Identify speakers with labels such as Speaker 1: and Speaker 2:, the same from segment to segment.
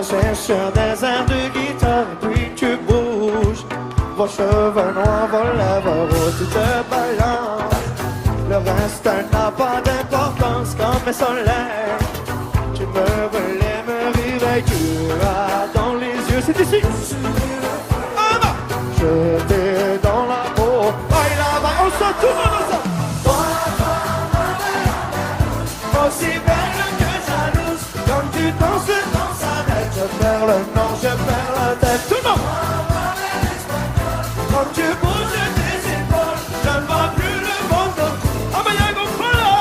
Speaker 1: danser sur des airs de guitare, puis tu bouges. Vos cheveux noirs, vos lèvres rouges, tu te balances. Le reste n'a pas d'importance comme le soleil. Tu me relèves, me réveilles, tu as dans les yeux, c'est ici. Ah non, je t'ai dans la peau. Aïe là-bas, on sent tout le monde ensemble. Aussi belle que jalouse, comme tu danses dans sa tête. Je perds le nord, je perds la tête. Tout le monde. Comme tu bouges tes épaules, je ne vois plus le monde. Ah ben y'a un gros là.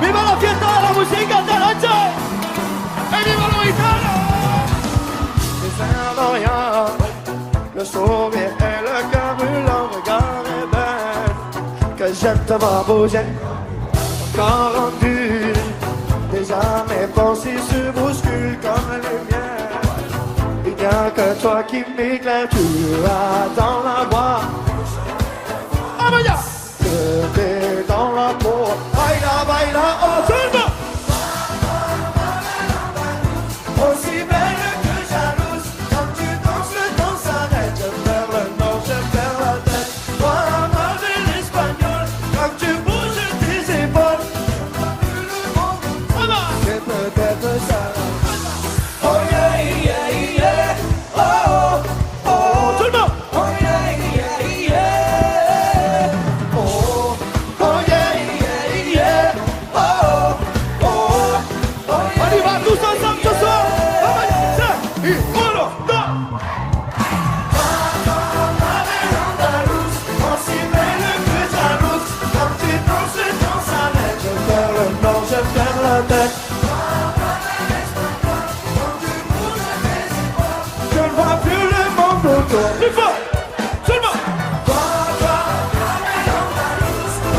Speaker 1: Viva la fiesta, la musica della gente. E viva l'Italia. Les airs d'Orient, le sourire et le cœur brûlant, regard est belle. Que j'aime te voir bouger, encore rendu. Déjà mes pensées se bousculent comme les miennes. Il n'y a que toi qui m'éclaire, tu as dans la voix. Ah ben y'a, que t'es dans la peau. Baila, baila, oh seulement. Aussi belle que jalouse, quand tu danses dans sa tête. Je perds le nord, je perds la tête. Toi, ma belle espagnole, quand tu bouges tes épaules, c'est peut-être ça. Oh yeah, yeah, yeah. Oh, oh, oh. Tout le monde. Oh yeah, yeah, yeah. Oh, oh yeah, yeah, yeah. Oh, oh, oh. On y va tous ensemble ce soir. Je ne vois plus le monde autour. Plus fort, seulement.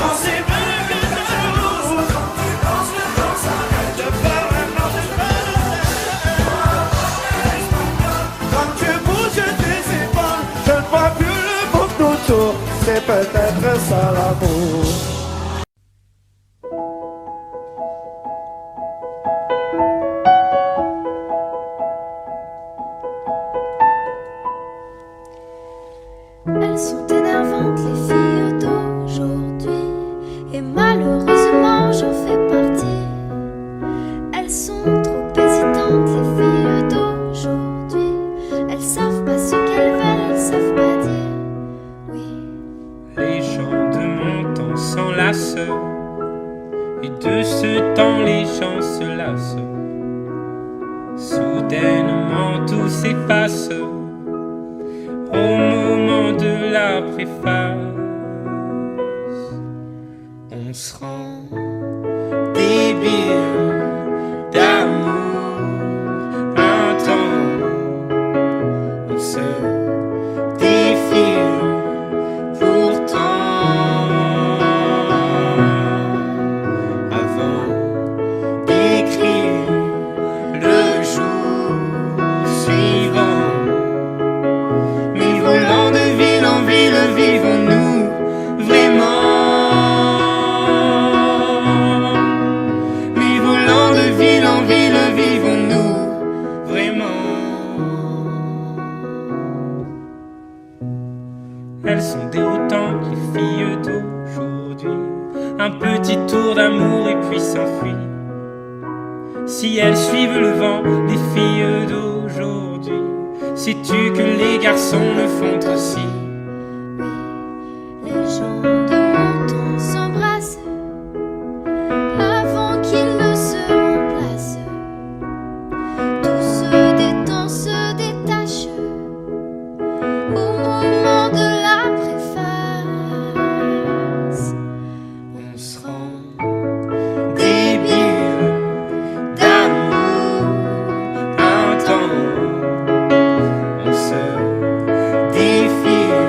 Speaker 1: Aussi belle que jalouse, quand tu danses dans sa tête. Je perds le nord, je perds la tête. Quand tu bouges tes épaules, je ne vois plus le monde autour. C'est peut-être ça l'amour.
Speaker 2: Elles sont énervantes les filles d'aujourd'hui, et malheureusement j'en fais partie. Elles sont trop hésitantes les filles d'aujourd'hui, elles savent pas ce qu'elles veulent, elles savent pas dire oui.
Speaker 3: Les gens de mon temps s'enlacent, et de ce temps les gens se lassent. Soudainement tout s'efface au moment de la préface. On se rend débile d'amour un temps. On se défile pourtant avant d'écrire le jour suivant. Mais volant de ville en ville, vivons-nous vraiment? Mais volant de ville en ville, vivons-nous vraiment? Elles sont déroutantes, les filles d'aujourd'hui. Un petit tour d'amour et puis s'enfuient. Si elles suivent le vent, les filles d'aujourd'hui, sais-tu que les garçons le font aussi?
Speaker 2: Oui, les gens de mon temps s'embrassent avant qu'ils ne se remplacent. Tout se détend, se détache au moment de la préface.
Speaker 3: On se rend débile d'amour un temps. On se défile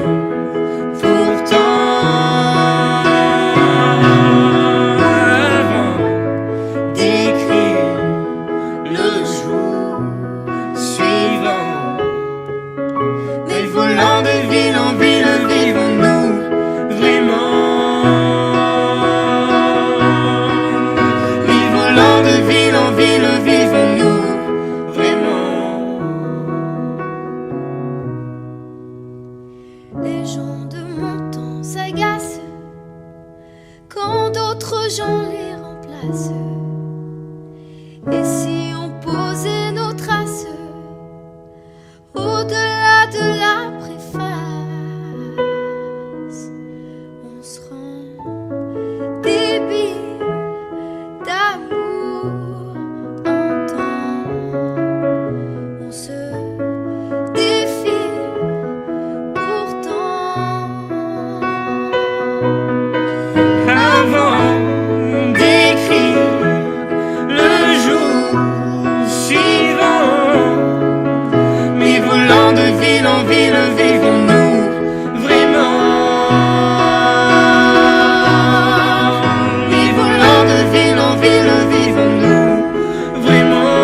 Speaker 2: d'autres gens les remplacent. Et si on posait nos traces au-delà de la préface, on se rend débile d'amour en temps. On se défile pourtant.
Speaker 3: Avant d'écrire le jour suivant, mais volant de ville en ville, vivons-nous vraiment? Mais volant de ville en ville, vivons-nous vraiment?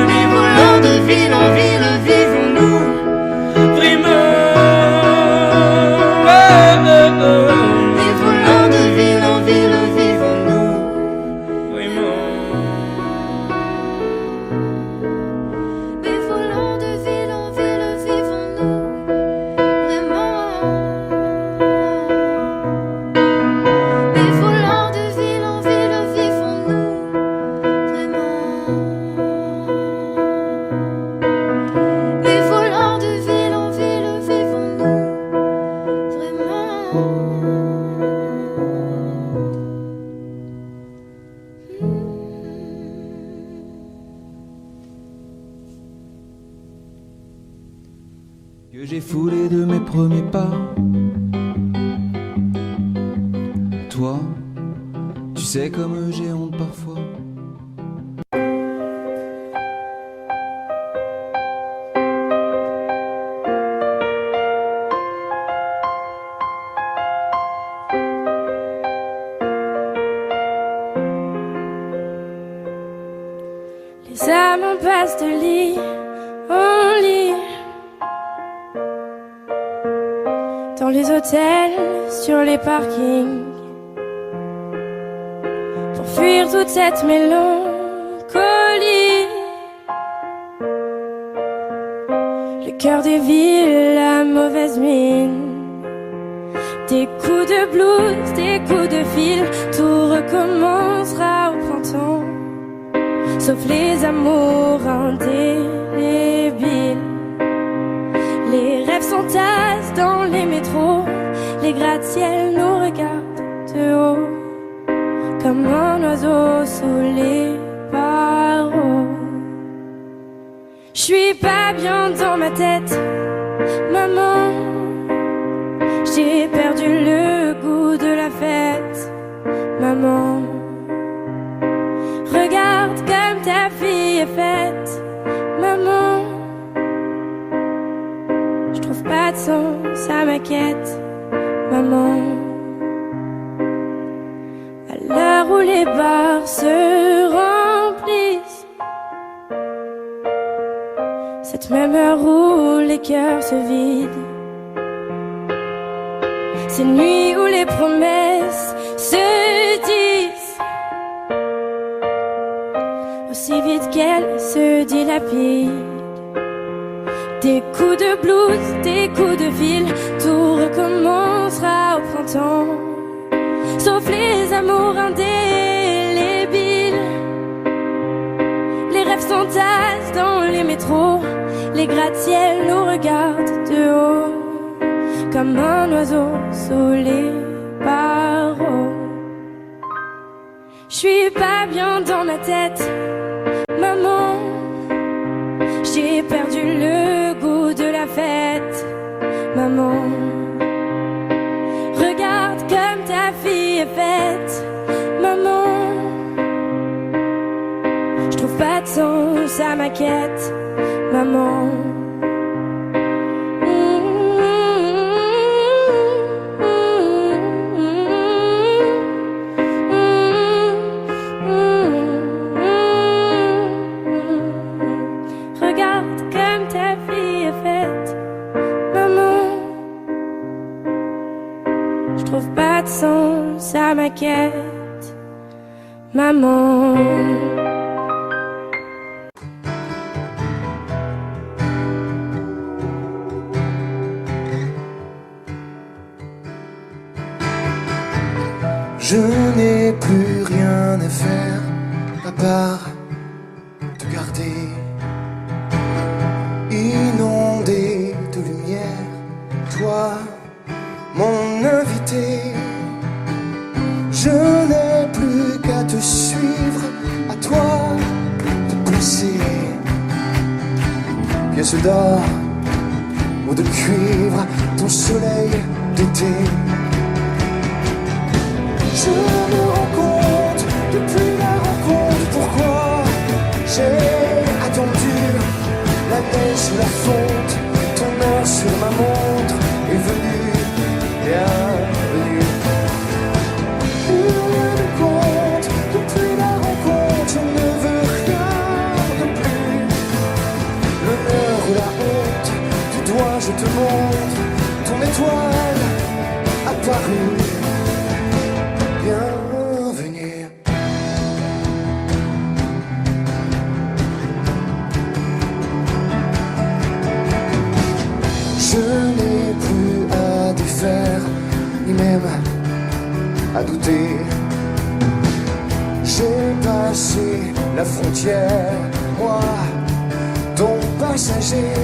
Speaker 3: Mais volant de ville en ville, vivons-nous vraiment? Mais volant de ville en ville, vivons-nous vraiment?
Speaker 2: Mais volant de ville en ville, vivons-nous vraiment? Mais volant de ville en ville, vivons-nous vraiment? Mais volant de ville en ville, vivons-nous vraiment?
Speaker 4: Que j'ai foulé de mes premiers pas. Toi, tu sais comme j'ai honte parfois.
Speaker 5: Les âmes passent de lit en lit, dans les hôtels, sur les parkings, pour fuir toute cette mélancolie. Le cœur des villes, la mauvaise mine, des coups de blues, des coups de fil, tout recommencera au printemps, sauf les amours indélébiles. Les rêves s'entassent dans les métros, les gratte-ciels nous regardent de haut, comme un oiseau sous les barreaux. J'suis pas bien dans ma tête, maman. J'ai perdu le goût de la fête, maman. Regarde comme ta fille est faite, maman. Je trouve pas de sens à ma quête, maman. À l'heure où les bars se remplissent, cette même heure où les cœurs se vident, ces nuits où les promesses se disent aussi vite qu'elles se dilapident. Des coups de blues, des coups de fil, tout recommencera au printemps, sauf les amours indélébiles. Les rêves s'entassent dans les métros, les gratte-ciels nous regardent de haut, comme un oiseau sous les barreaux. J'suis pas bien dans ma tête, maman. J'ai perdu le goût de la fête, maman. Regarde comme ta fille est faite, maman. Je trouve pas de sens à ma quête, maman. À ma quête, maman.
Speaker 1: Je n'ai plus rien à faire à part te garder, inondé de lumière, toi, mon invité. Je n'ai plus qu'à te suivre, à toi de placer pièce d'or ou de cuivre, ton soleil d'été. Je me rends compte depuis la rencontre pourquoi j'ai attendu la neige sur la fonte, ton heure sur ma montre est venue, bienvenue. Rien ne compte depuis la rencontre, je ne veux rien de plus. L'honneur ou la honte, du doigt je te montre ton étoile apparue. Bienvenue. Je n'ai plus à défaire, ni même à douter. J'ai passé la frontière, moi, ton passager.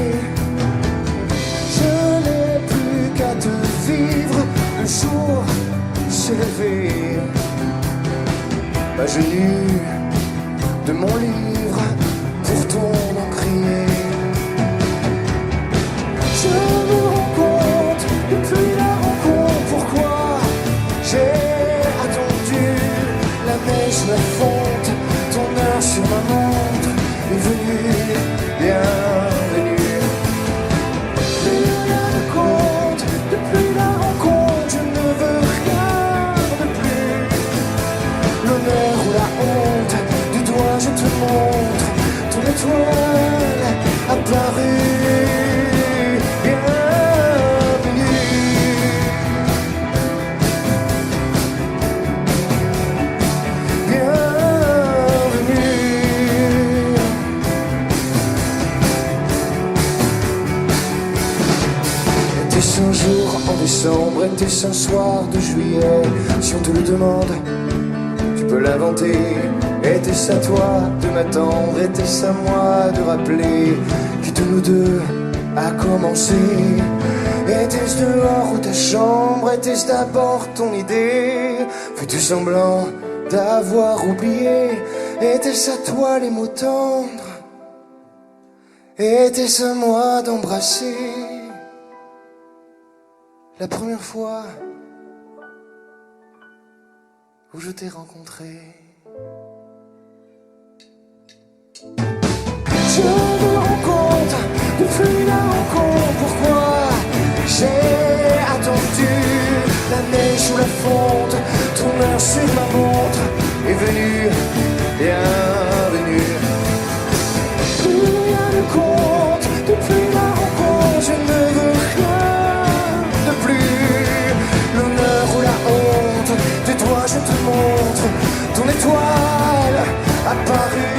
Speaker 1: Je n'ai plus qu'à te vivre, le jour s'est levé. Page nue de mon livre pour ton encrier. Je me rends compte depuis la rencontre pourquoi j'ai attendu la neige, la fonte, ton heure sur ma montre est venue, bienvenue. Rien ne compte depuis la rencontre, je ne veux rien de plus. L'honneur ou la honte, du doigt je te montre ton étoile apparue. Était-ce un jour en décembre, était-ce un soir de juillet? Si on te le demande, tu peux l'inventer. Était-ce à toi de m'attendre, était-ce à moi de rappeler qui de nous deux a commencé? Était-ce dehors ou ta chambre, était-ce d'abord ton idée? Fais-tu semblant d'avoir oublié? Était-ce à toi les mots tendres? Était-ce à moi d'embrasser? La première fois où je t'ai rencontré. Je me rends compte depuis la rencontre pourquoi j'ai attendu la neige ou la fonte, ton heure sur ma montre est venue, bienvenue. Rien ne compte depuis la rencontre, je ne veux rien de plus. L'honneur ou la honte, de toi je te montre ton étoile apparue.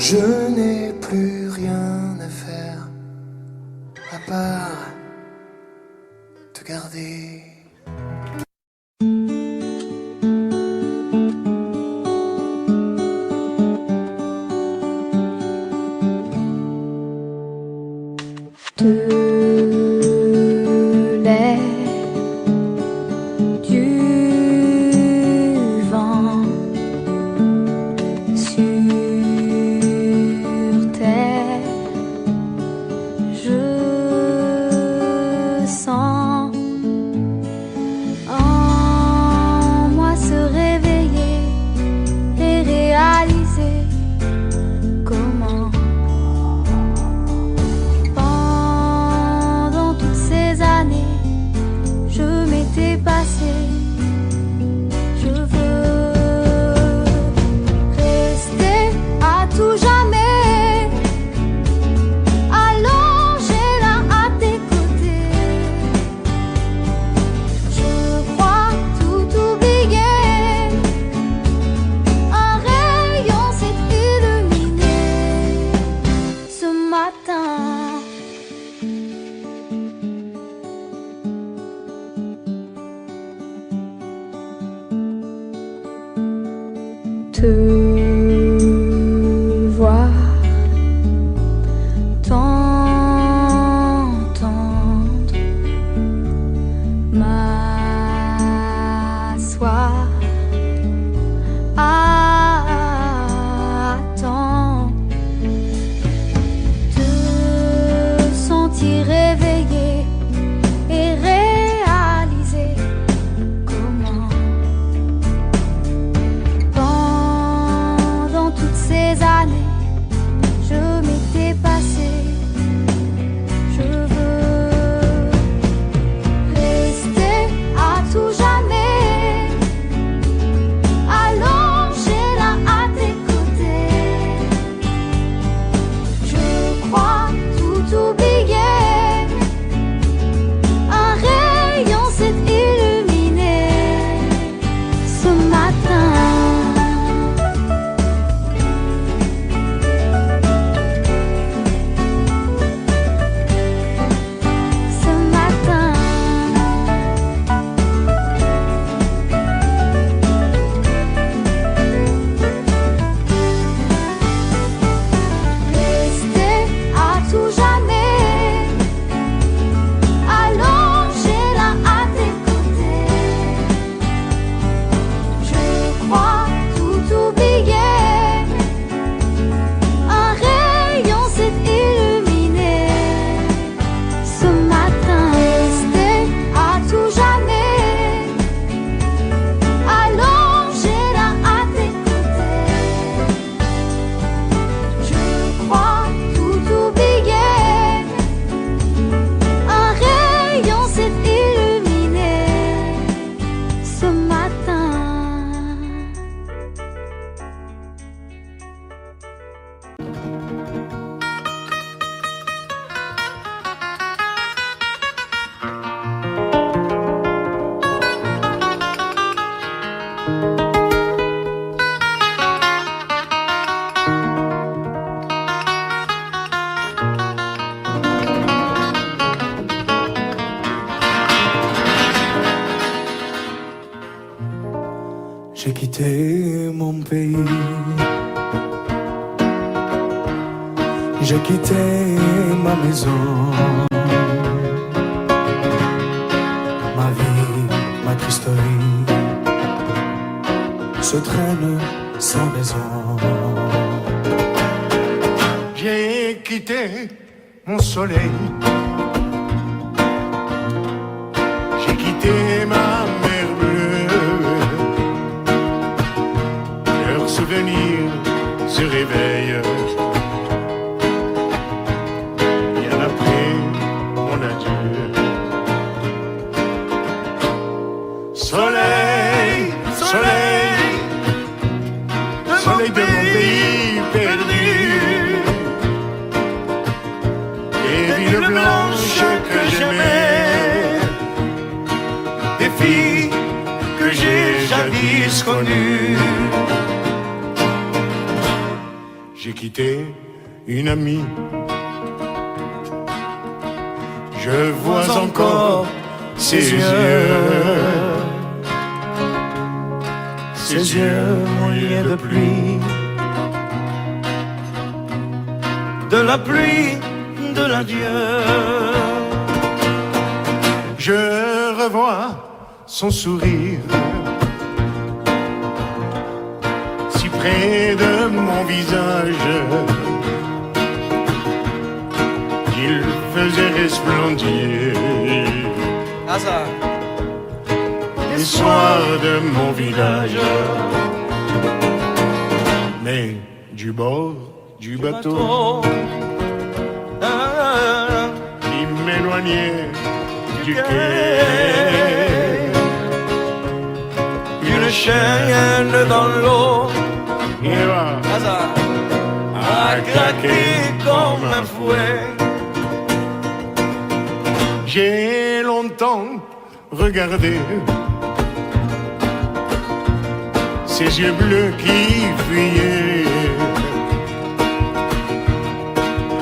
Speaker 1: Je n'ai plus rien à faire à part te garder.
Speaker 2: te voir, t'entendre, m'asseoir, attendre, te sentir réveillé et réaliser comment pendant toutes ces années je m'étais passé. Je veux rester à tout jamais, allongé là à tes côtés. Je crois tout oublier, un rayon s'est illuminé ce matin. Ce matin, rester à tout jamais, allongé là à tes côtés. Je crois tout oublier, un rayon s'est illuminé ce matin. Rester à tout jamais, allongé là à tes côtés. Je crois tout oublier, un rayon s'est illuminé ce matin.
Speaker 1: J'ai quitté mon pays, j'ai quitté ma maison, ma vie, ma tristerie se traîne sans raison. J'ai quitté mon soleil, j'ai quitté ma mer bleue. Leurs souvenirs se réveillent bien après mon adieu. Soleil, soleil, soleil de mon pays perdu, des villes blanches que j'aimais, des filles que j'ai jadis connues. J'ai quitté une amie, je vois encore ses yeux mouillés de pluie, de la pluie, de l'adieu. Je revois son sourire si près de mon visage, il faisait resplendir les soirs de mon village. Mais du bord du bateau, il m'éloignait du quai. Une chaîne dans l'eau, a craqué comme un fouet. J'ai longtemps regardé ses yeux bleus qui fuyaient,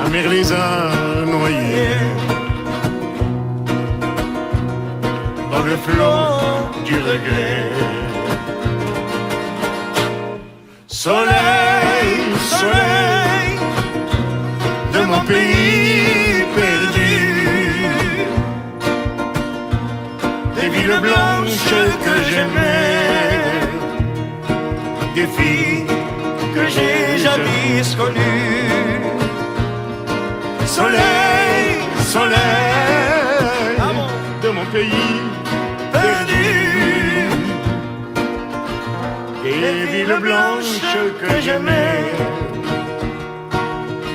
Speaker 1: la mer les a noyés dans le flot du regret. Soleil, soleil de mon pays perdu, des villes blanches que j'aimais, des filles que j'ai jadis connues. Soleil, soleil de mon pays perdu, des villes blanches que j'aimais,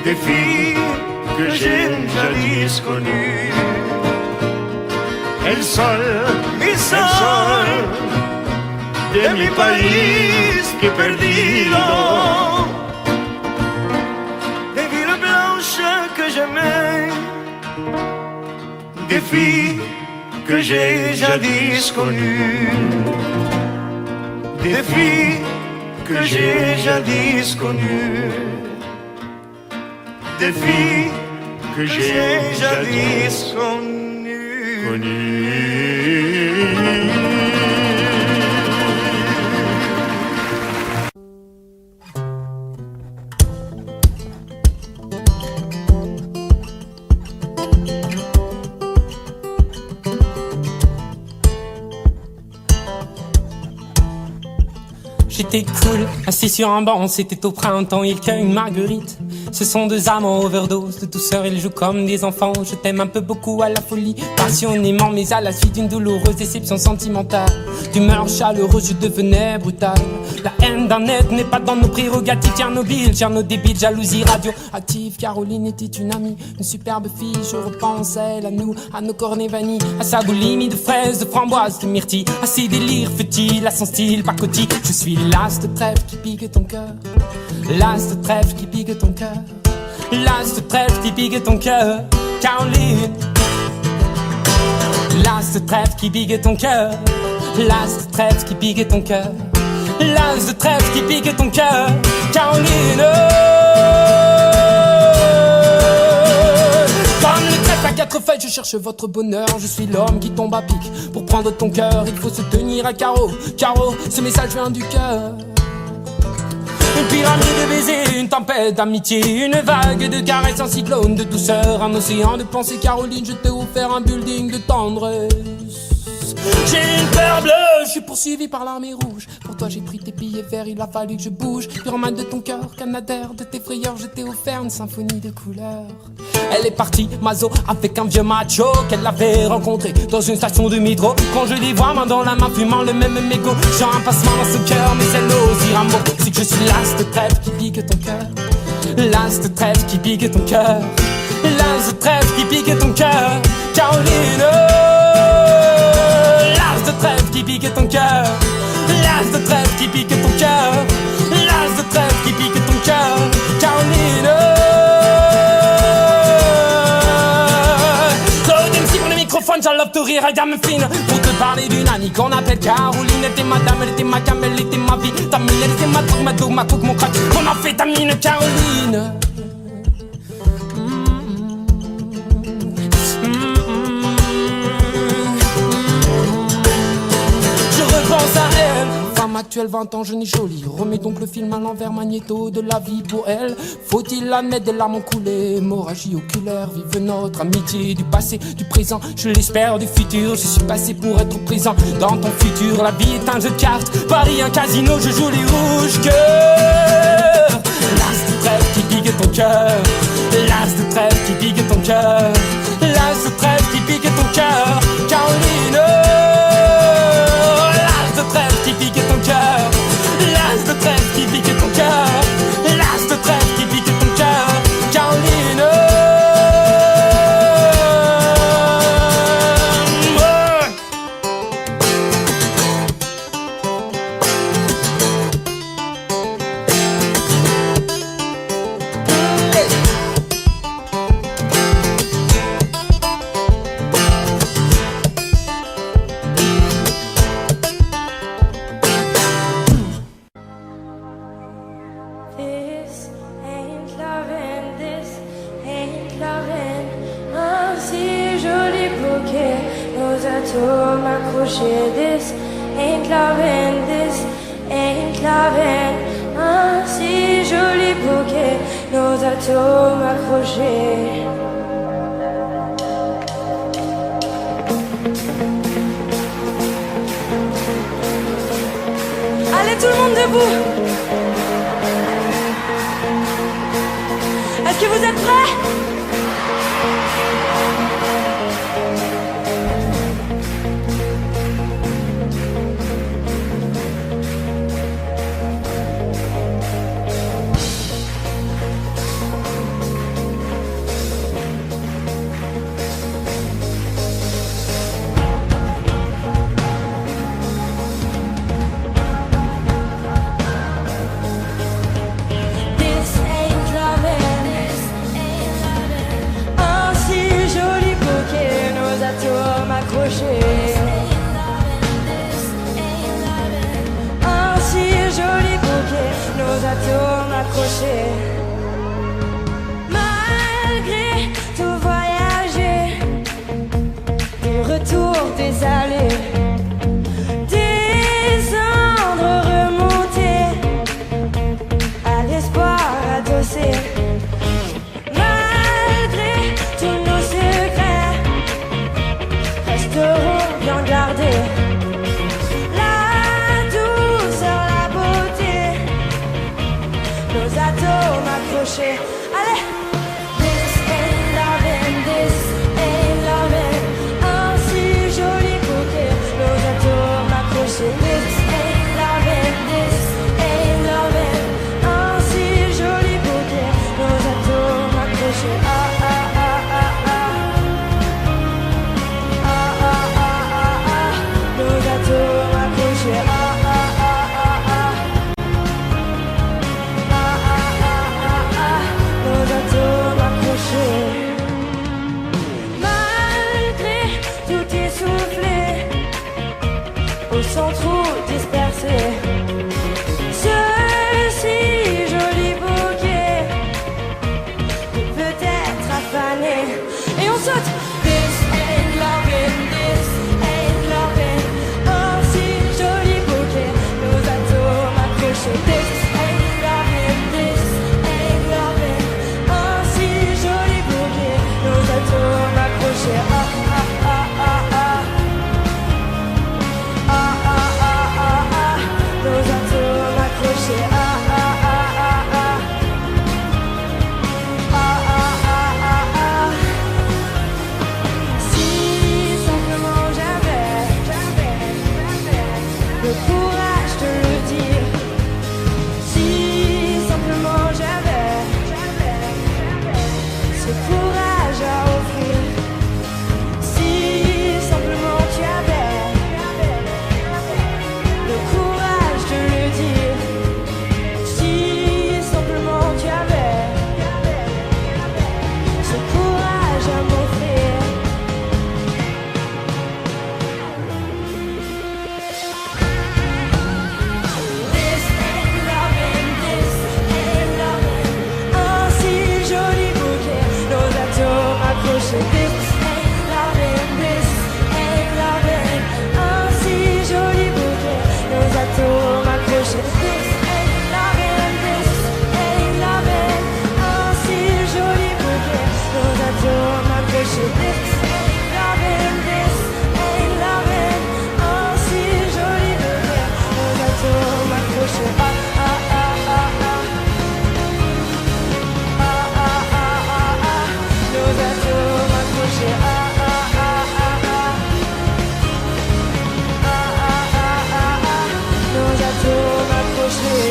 Speaker 1: des filles que j'ai jadis connues. El sol, mi sol, de mi país que he perdido, des villes blanches que j'aimais, des filles que j'ai jadis connues, des filles que j'ai jadis connues, des filles que j'ai jadis connues.
Speaker 3: J'étais cool, assis sur un banc, c'était au printemps, il cueille une marguerite. Ce sont deux amants overdose de douceur, ils jouent comme des enfants. Je t'aime un peu beaucoup à la folie, passionnément, mais à la suite d'une douloureuse déception sentimentale. D'humeur chaleureuse, je devenais brutal. La haine d'un être n'est pas dans nos prérogatives. Tchernobyl, débile, jalousie radioactive. Caroline était une amie, une superbe fille. Je repense à elle, à nous, à nos cornets vanille, à sa boulimie de fraises, de framboises, de myrtilles, à ses délires futiles, à son style pacotille. Je suis l'as de trèfle qui pique ton cœur, l'as de trèfle qui pique ton cœur, l'as de trèfle qui pique ton cœur, Caroline. L'as de trèfle qui pique ton cœur, l'as de trèfle qui pique ton cœur, l'as de trèfle qui pique ton cœur, Caroline. Comme le trèfle à quatre feuilles, je cherche votre bonheur. Je suis l'homme qui tombe à pic. Pour prendre ton cœur, il faut se tenir à carreau. Carreau, ce message vient du cœur. Une pyramide de baisers, une tempête d'amitié, une vague de caresses, un cyclone de douceur, un océan de pensée. Caroline, je t'ai offert un building de tendresse. J'ai une peur bleue, je suis poursuivi par l'armée rouge. Pour toi j'ai pris tes billets verts, il a fallu que je bouge. Pyromane de ton cœur, canadair de tes frayeurs, je t'ai offert une symphonie de couleurs. Elle est partie, Mazo, avec un vieux macho qu'elle avait rencontré dans une station de métro. Quand je les vois, main dans la main, fumant le même mégot, j'ai un passement dans ce cœur, mais elle n'ose dire un mot. C'est que je suis l'as de trèfle qui pique ton cœur, l'as de trèfle qui pique ton cœur, l'as de trèfle qui pique ton cœur, Caroline. L'as de trèfle qui pique ton cœur, l'as de trèfle qui pique ton cœur, l'as de trèfle qui pique ton cœur, Caroline. Claudine, si pour le microphone, j'enlève te rire à gamme fine. Pour te parler d'une amie qu'on appelle Caroline. Elle était ma dame, elle était ma gamme, elle était ma vie. Ta mine, elle était ma drogue, ma dog, ma coke, mon crack. On a fait ta mine, Caroline. Pense à elle, femme actuelle, 20 ans, jeune et jolie. Remets donc le film à l'envers, magnéto de la vie pour elle. Faut-il l'admettre, des larmes ont coulé, hémorragie oculaire. Vive notre amitié du passé, du présent, je l'espère du futur. Je suis passé pour être présent dans ton futur. La vie est un jeu de cartes, Paris un casino, je joue les rouges cœurs. L'as de trèfle qui pique ton cœur, l'as de trèfle qui pique ton cœur, l'as de trèfle qui pique ton cœur, Caroline. L'as de trèfle qui pique ton cœur, l'as de trèfle qui pique ton cœur, l'as de trèfle qui pique ton cœur, Caroline.
Speaker 5: This ain't loving, this ain't loving. Un si joli bouquet, nos atomes accrochés. Allez tout le monde debout. Est-ce que vous êtes prêts? Un si joli bouquet, nos atomes accrochés. Malgré tout voyager, du retour des allées, descendre, remonter, à l'espoir adossé. Malgré tous nos secrets, resteront bien gardés. La douceur, la beauté, nos atomes accrochés. Allez! This ain't loving, this ain't loving. Un si joli bouquet, nos atomes accrochés. This ain't loving, this ain't loving. Un si joli bouquet, nos atomes accrochés. Ah ah ah ah ah. Nos atomes accrochés. Nos atomes accrochés. Malgré tout essoufflé, au centre dispersé, ce si joli bouquet peut-être affané. Et on saute. This ain't loving, this ain't loving. Un si joli bouquet, nos atomes accrochés. This ain't loving, this ain't loving. Un si joli bouquet, nos atomes accrochés. Ah ah ah ah ah. Ah ah ah ah ah. Nos atomes accrochés. Ah ah ah ah ah. Ah ah ah ah ah. Si simplement j'avais le courage de le dire, si simplement j'avais ce courage à offrir, si simplement tu avais le courage de le dire, si simplement tu avais ce courage à m'offrir. This ain't loving, this ain't loving. Un si joli bouquet, nos atomes accrochés. This ain't loving, this ain't loving. Un si joli bouquet, nos atomes accrochés. This ain't loving, this ain't loving. Un si joli bouquet, nos atomes accrochés. This ain't loving, this ain't loving. Un si joli bouquet, nos atomes accrochés. Ah ah ah ah ah. Ah ah ah ah ah. Nos atomes accrochés. Ah ah ah ah ah. Ah ah ah ah ah. Nos atomes accrochés.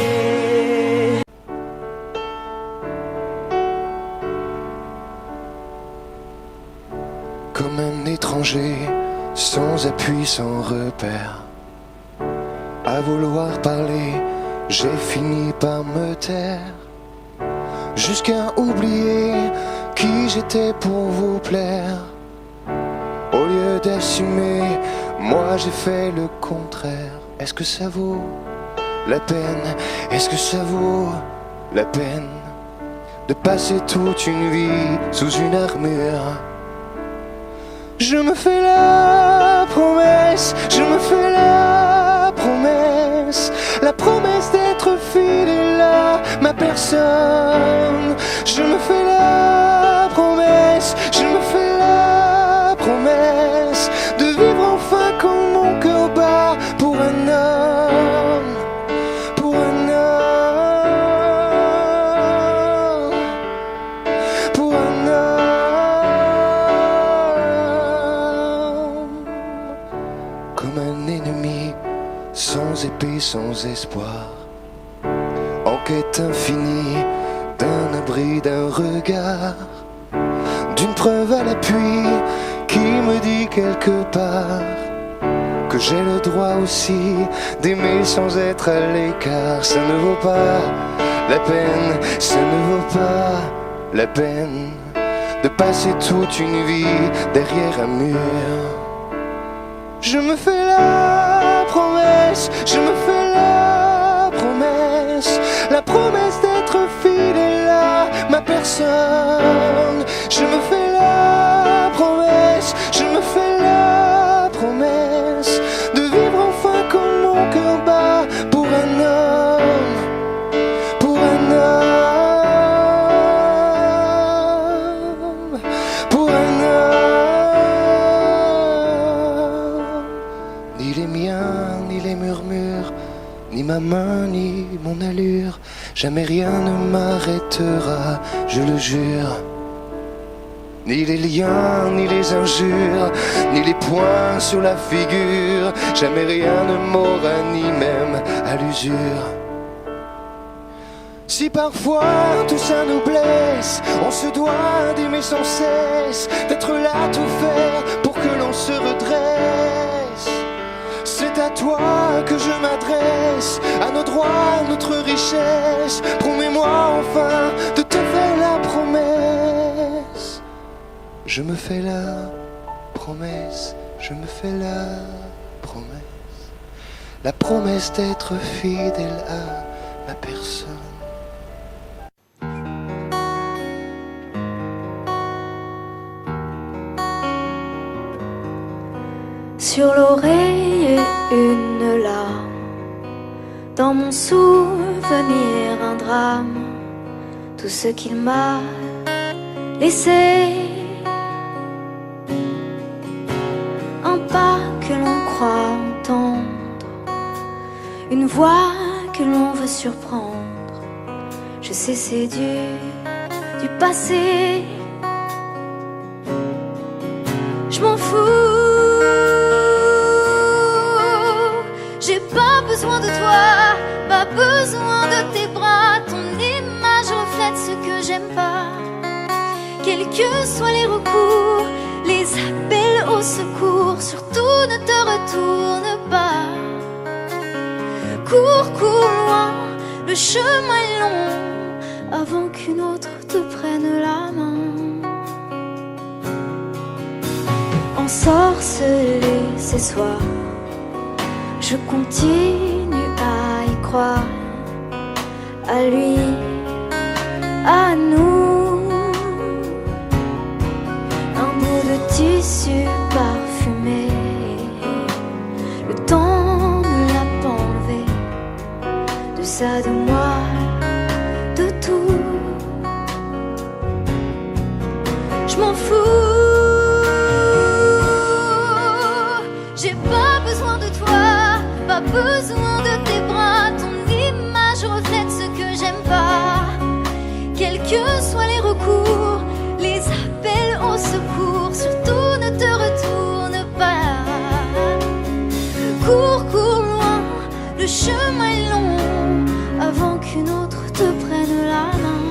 Speaker 1: Comme un étranger, sans appui, sans repère. À vouloir parler, j'ai fini par me taire. Jusqu'à oublier qui j'étais pour vous plaire. Au lieu d'assumer, moi j'ai fait le contraire. Est-ce que ça vaut la peine? Est-ce que ça vaut la peine de passer toute une vie sous une armure? Je me fais la promesse, je me fais la promesse d'être fidèle personne. Je me fais la promesse, je me fais la promesse de vivre enfin quand mon cœur bat pour un homme, pour un homme, pour un homme. Comme un ennemi sans épée, sans espoir, en quête infinie d'un abri, d'un regard, d'une preuve à l'appui qui me dit quelque part que j'ai le droit aussi d'aimer sans être à l'écart. Ça ne vaut pas la peine, ça ne vaut pas la peine de passer toute une vie derrière un mur. Je me fais la promesse, je me fais la promesse d'être fidèle à ma personne. Je me fais la promesse, je me fais la promesse de vivre enfin comme mon cœur bat pour un homme, pour un homme, pour un homme. Ni les miens, ni les murmures, ni ma main, ni mon allure, jamais rien ne m'arrêtera, je le jure. Ni les liens, ni les injures, ni les poings sur la figure, jamais rien ne m'aura, ni même à l'usure. Si parfois tout ça nous blesse, on se doit d'aimer sans cesse, d'être là tout faire pour que l'on se redresse. C'est à toi que je m'adresse, à nos droits, notre richesse. Promets-moi enfin de te faire la promesse. Je me fais la promesse, je me fais la promesse d'être fidèle à ma personne.
Speaker 2: Sur l'oreille une larme, dans mon souvenir un drame, tout ce qu'il m'a laissé. Un pas que l'on croit entendre, une voix que l'on veut surprendre. Je sais c'est du passé. Je m'en fous. J'ai pas besoin de toi, pas besoin de tes bras. Ton image reflète ce que j'aime pas. Quels que soient les recours, les appels au secours, surtout ne te retourne pas. Cours, cours loin, le chemin est long, avant qu'une autre te prenne la main. Ensorcelé ces soirs, je continue à y croire, à lui, à nous. Un bout de tissu parfumé, le temps ne l'a pas enlevé, de ça, de moi, de tout. Je m'en fous. J'ai pas besoin de toi, pas besoin de tes bras. Ton image reflète ce que j'aime pas. Quels que soient les recours, les appels au secours, surtout ne te retourne pas. Cours, cours loin, le chemin est long, avant qu'une autre te prenne la main.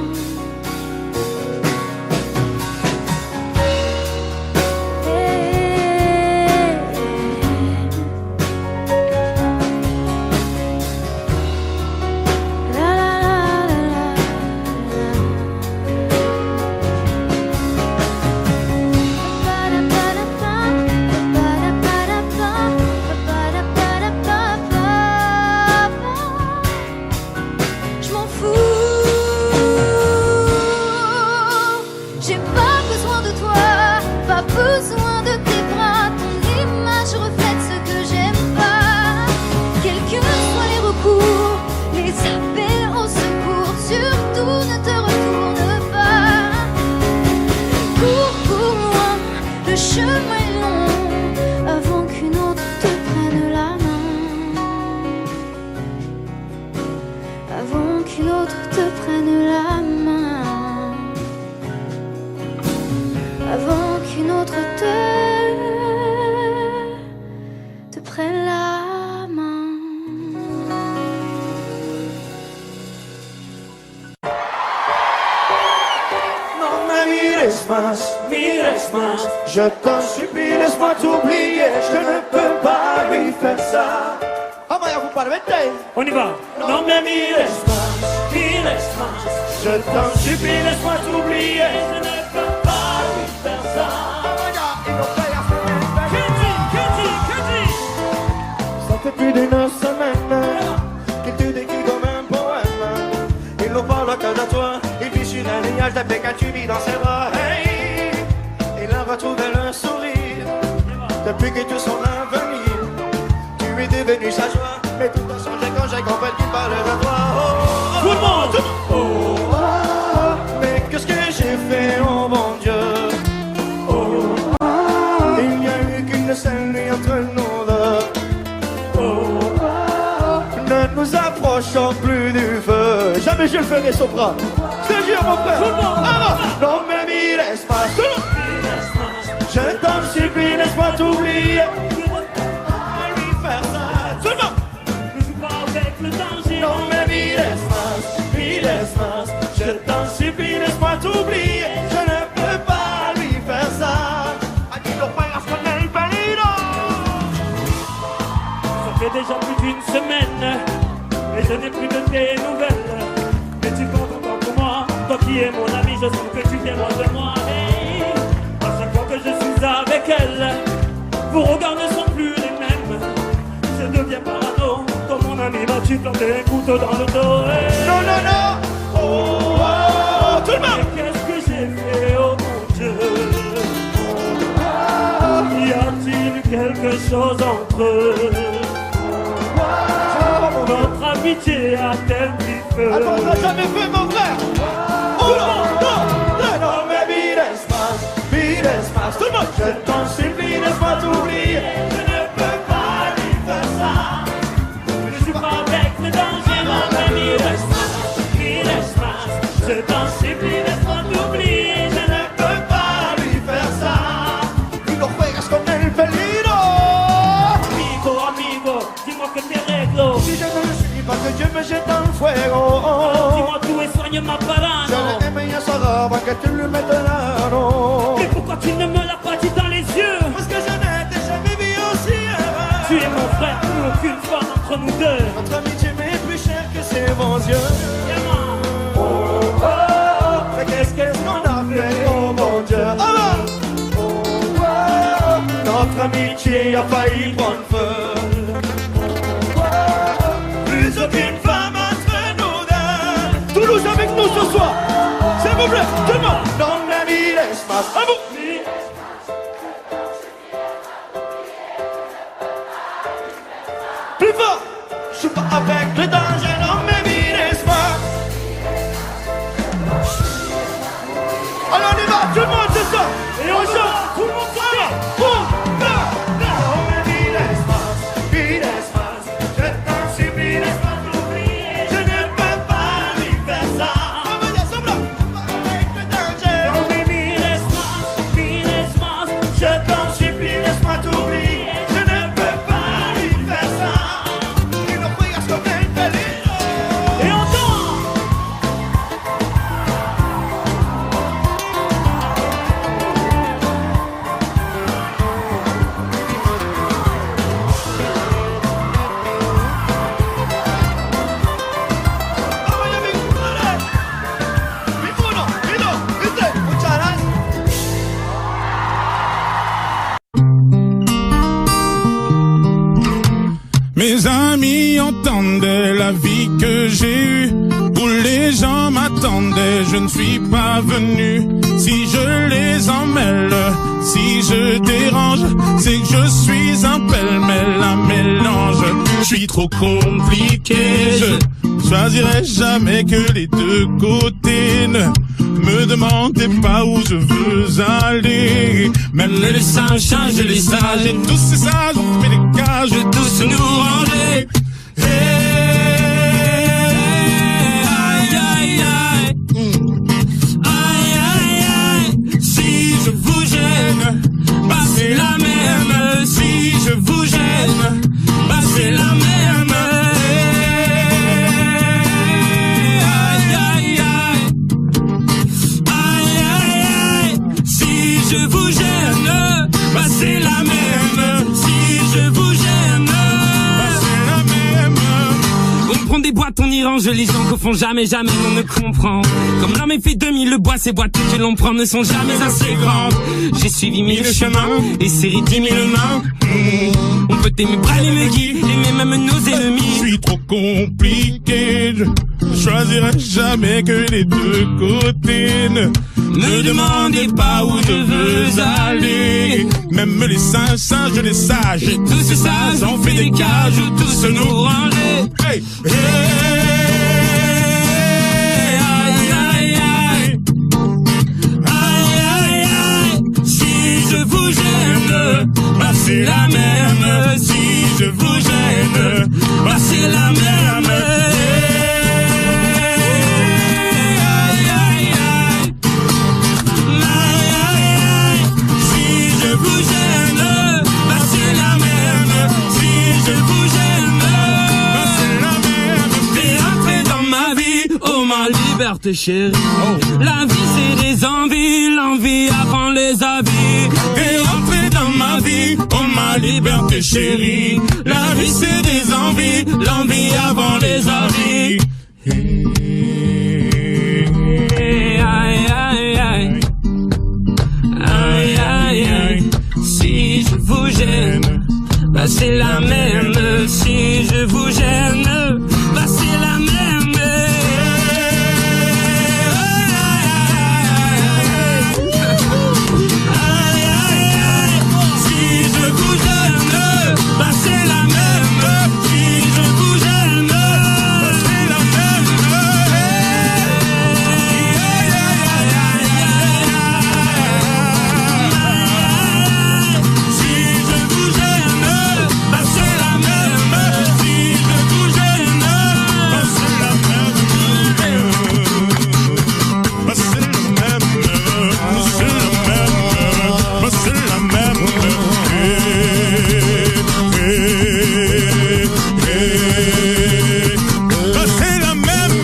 Speaker 1: mires más. Je t'en supplie, laisse-moi t'oublier. Je ne peux pas lui faire ça. Ah, Maya, vous parlez de
Speaker 3: On y va.
Speaker 1: non me mires más. Je t'en supplie, laisse-moi t'oublier. Je ne peux pas lui faire ça. Ah, Maya, il nous paye à ça fait plus d'une semaine qu'il te décrit comme un poème. Il nous parle que de toi. Il vit sur un lignage de Pékin, tu vis dans ses bras. Hey, il a retrouvé le sourire depuis que tout son avenir. Tu es devenu sa joie, mais tout a changé quand j'ai compris qu'il parlait de toi. Oh, tout le monde, oh, oh, oh, mais qu'est-ce que j'ai fait, oh mon Dieu. Oh, oh, il n'y a eu qu'une seule nuit entre nous deux. Oh, oh, ne nous approchons plus du feu. Jamais je le ferai soprano. Je te jure mon frère. Ah, non mais mires pas. Je t'en supplie, laisse-moi t'oublier. Lui faire ça. Tout le monde.
Speaker 3: Ne joue pas avec le danger.
Speaker 1: Non mais mires más. Je t'en supplie, laisse-moi t'oublier. Je ne peux pas lui faire ça. Aquí no juegas con el peligro.
Speaker 3: Ça fait déjà plus d'une semaine et je n'ai plus de tes nouvelles. Mais tu comptes encore pour moi. Toi qui es mon ami, je sens que tu viens loin de moi. Hey, à chaque fois que je suis avec elle, vos regards ne sont plus les mêmes. Je deviens parano. Comme mon ami, tu plantes un couteau dans le dos. Hey.
Speaker 1: Non, non, non. Oh, oh, oh, tout le monde.
Speaker 3: Mais qu'est-ce que j'ai fait, oh mon Dieu? Y a-t-il quelque chose entre eux? Notre amitié a-t-elle pris feu?
Speaker 1: Attends, on l'a jamais fait, mon frère. Oh non, non, non, mais mires más. Tout le monde. Je t'en supplie, laisse-moi t'oublier. Je ne peux pas lui faire ça.
Speaker 3: Je suis pas avec le danger, non, mais mires más. Je t'en supplie, laisse-moi t'oublier.
Speaker 1: Je ne peux pas lui faire ça. Y no juegas con el peligro.
Speaker 3: Amigo, dis-moi que t'es réglo.
Speaker 1: Si je ne le suis pas, que Dieu me jette dans le fuego.
Speaker 3: Dis-moi tout et soigne ma
Speaker 1: Je
Speaker 3: parano.
Speaker 1: l'ai aimé à sa robe, que tu lui mettes l'anneau.
Speaker 3: Mais pourquoi tu ne me l'as pas dit dans les yeux?
Speaker 1: Parce que je n'ai jamais vu aussi heureux.
Speaker 3: Tu es mon frère, plus aucune femme entre nous deux.
Speaker 1: Notre amitié m'est plus chère que ses bons yeux.
Speaker 3: Diamant.
Speaker 1: Oh, oh, oh, mais qu'est-ce qu'on a fait, oh mon Dieu. Ah, oh, oh, notre amitié a failli prendre feu. Oh, oh, plus aucune femme entre nous deux. Toulouse avec nous ce soir. S'il vous plaît, tout le monde. Non, mais mires más. À vous. Plus fort. Je suis pas avec le danger, non, mais mires más. Alors on y va, tout le monde, c'est ça. Et on chante, tout le monde chante. Non, mais mires más. Je t'en supplie, laisse-moi t'oublier. Je ne peux pas lui faire ça. On va dire semblant, pas avec le danger.
Speaker 3: Non mais mires más.
Speaker 1: Je t'en supplie, laisse-moi t'oublier. Je ne peux pas lui faire ça. Y no juegas con el peligro.
Speaker 3: Et on danse.
Speaker 1: Vamos, amigo, dale. Y uno, y dos, y tres. Muchas gracias.
Speaker 6: Mes amis entendaient la vie que j'ai eue, où les gens m'attendaient, je ne suis pas venu. Si je les emmêle, si je dérange, c'est que je suis un pêle-mêle, un mélange. Je suis trop compliqué, je choisirai jamais que les deux côtés. Ne me demandez pas où je veux aller. Même les singes changent les sages, et tous ces sages ont fait des cages, et tous nous ranger. Aïe, aïe, aïe. Aïe, aïe, aïe. Si je vous gêne, bah c'est la même. Si je vous gêne, bah c'est la même. Aïe, aïe, aïe. Aïe, aïe, aïe.
Speaker 3: mélange les gens qu'au fond jamais on ne comprend. Comme l'homme est fait 2000, le bois, ces boîtes que l'on prend ne sont jamais assez grandes. J'ai suivi 1000 chemins et serré 10 000 mains. On peut aimer brailler me guider, aimer même nos ennemis.
Speaker 6: Je suis trop compliqué, je choisirai jamais que les deux côtés. Ne
Speaker 3: me demandez pas où je veux aller.
Speaker 6: Même les singes, les sages, et
Speaker 3: tous ces sages ont fait des cages où tous nous ranger.
Speaker 6: Hey, hey,
Speaker 3: aïe, aïe, aïe. Aïe, aïe, aïe. Si je vous gêne, bah c'est la même. Si je vous gêne, bah c'est la même. Aïe, aïe, aïe. Aïe, aïe, aïe. Si je vous gêne, bah c'est la même. Si je vous gêne, bah c'est la même. T'es entré dans ma vie, oh ma liberté chérie. La vie c'est des envies, l'envie avant les avis.
Speaker 6: t'es entré dans ma vie, oh ma liberté chérie.
Speaker 3: La vie c'est des envies, l'envie avant les avis. Aïe, aïe, aïe. Aïe, aïe, aïe. Si je vous gêne, bah c'est la même. Si je vous gêne, bah c'est la même. Aïe, aïe, aïe. Si je vous gêne, bah c'est la même. Si je vous gêne, bah c'est la même. Aïe, aïe, aïe, aïe. Si je vous gêne, bah c'est la même. Si je vous gêne, bah c'est la même.
Speaker 6: Bah c'est la même, c'est la même, bah c'est la même. Bah c'est la même.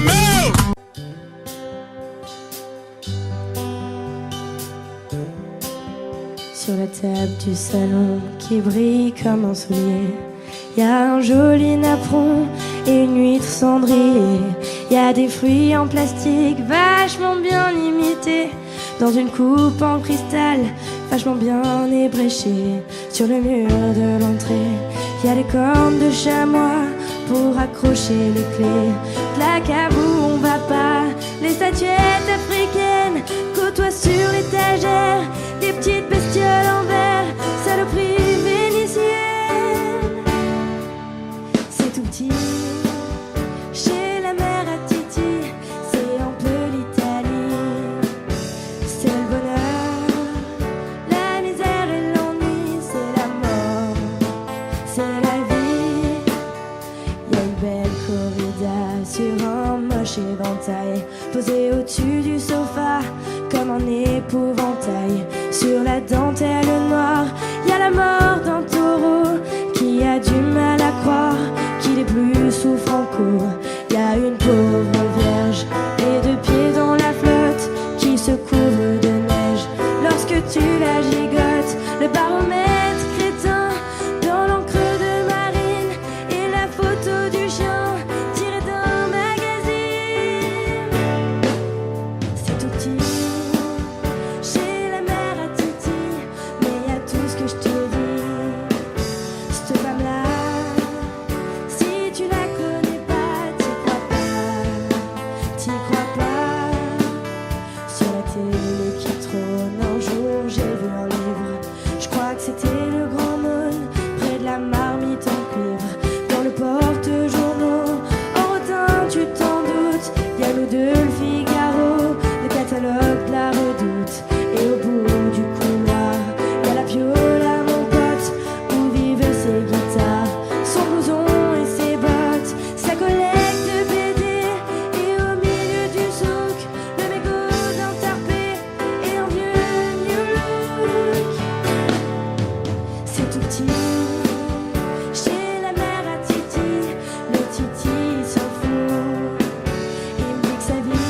Speaker 5: Sur la table du salon qui brille comme un soulier, y a un joli napperon et une huître cendrée. Y a des fruits en plastique vachement bien imités dans une coupe en cristal vachement bien ébréchée. Sur le mur de l'entrée, y a des cornes de chamois pour accrocher les clés. Placard où on va pas, les statuettes africaines côtoient sur l'étagère des petites bestioles en verre, saloperies vénitiennes. C'est tout petit, chez la mère à Titi, c'est un peu l'Italie. C'est le bonheur, la misère et l'ennui, c'est la mort, c'est la vie. Y a une belle corrida sur un moche éventail, posé au-dessus du sofa comme un épouvantail. Sur la dentelle noire, y a la mort d'un taureau qui a du mal à croire qu'il est plus sous Franco. Y a une pauvre vierge, les deux pieds dans la flotte, qui se couvre de neige lorsque tu la gigotes. Le baromètre crétin dans l'encre de marine et la photo du chien tirée d'un magazine. C'est tout petit, chez la mère à Titi, mais y a tout ce que je te dis. Cette femme-là, si tu la connais pas, t'y crois pas, t'y crois pas. Sur la télé qui trône, un jour j'ai vu un livre, je crois que c'était le Grand Mône, près de la marmite en cuivre. Dans le porte-journaux, en rotin tu t'en doutes, y a nous deux, le Figaro, le catalogue de la Redoute. Et au bout du couloir, y a la Piola, mon pote, où vivent ses guitares, son blouson et ses bottes, sa collecte de BD. Et au milieu du souk, le mégot d'un tarpé et un vieux New Look. C'est tout petit, chez la mère à Titi, le Titi s'en fout. Il me dit que sa vie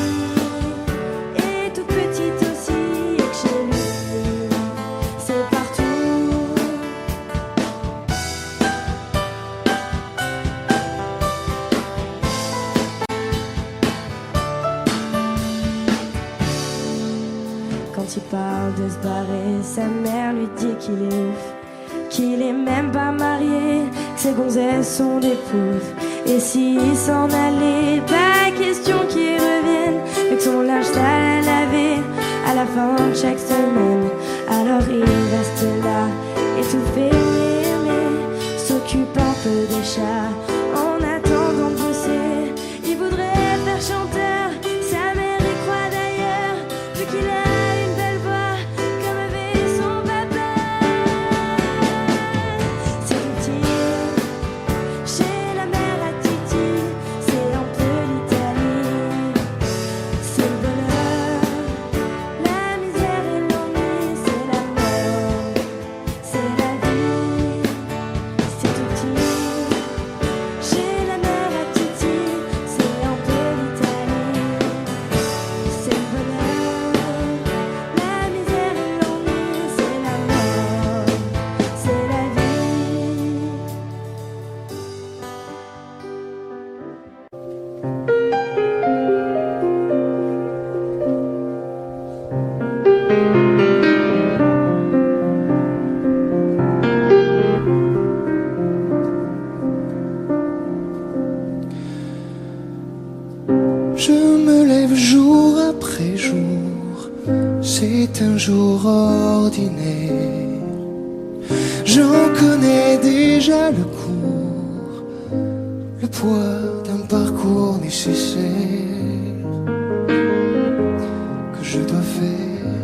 Speaker 5: est toute petite aussi et que chez lui, c'est partout. quand il parle de se barrer, sa mère lui dit qu'il est ouf, qu'il est même pas marié, que ses gonzesses sont des poufs. Et s'il s'en allait, pas question qu'il revienne, avec son linge sale à laver à la fin de chaque semaine. Alors il reste là, étouffé, mais s'occupe un peu des chats en attendant de bosser. Il voudrait faire chanteur, sa mère y croit d'ailleurs, vu qu'il a une belle voix comme avait son papa. C'est utile chez la mère à Titi, c'est un peu l'Italie. C'est le bonheur, la misère et l'ennui, c'est la mort, c'est la vie. C'est utile chez la mère à Titi, c'est un peu l'Italie. C'est le bonheur, la misère et l'ennui, c'est la mort, c'est la vie.
Speaker 1: Je me lève jour après jour, c'est un jour ordinaire. J'en connais déjà le cours, le poids d'un parcours nécessaire que je dois faire.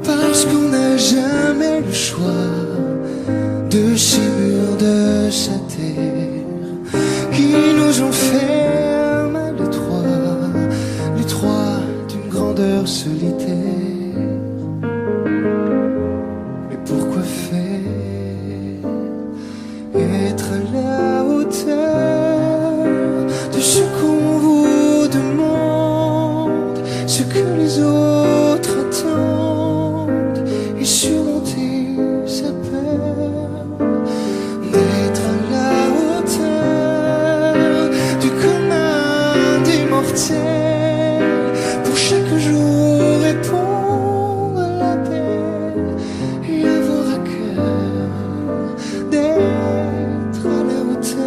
Speaker 1: Parce qu'on n'a jamais le choix de ces murs de sa terre qui nous ont fait mal les trois d'une grandeur solitaire. Mais pourquoi faire être à la hauteur de ce qu'on vous demande, ce que les autres attendent, et surmonter sa peur d'être à la hauteur du commun des mortels, pour chaque jour répondre à l'appel et avoir à cœur d'être à la hauteur.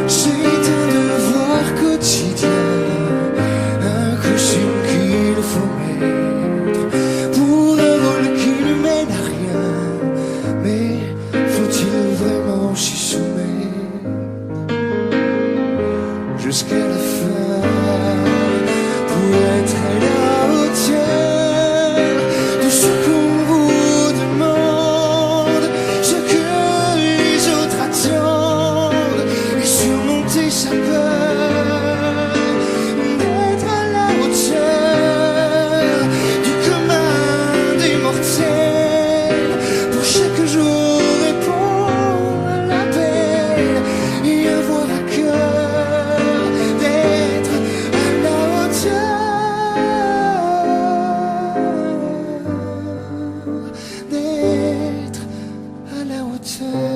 Speaker 1: C'est un devoir quotidien, un costume qu'il faut mettre pour un rôle qui ne mène à rien. Mais faut-il vraiment s'y soumettre jusqu'à la fin pour être à la hauteur de ce qu'on vous demande, ce que les autres attendent, et surmonter sa peur d'être à la hauteur du commun des mortels, pour chaque jour répondre à l'appel et avoir à cœur d'être à la hauteur, d'être à la hauteur.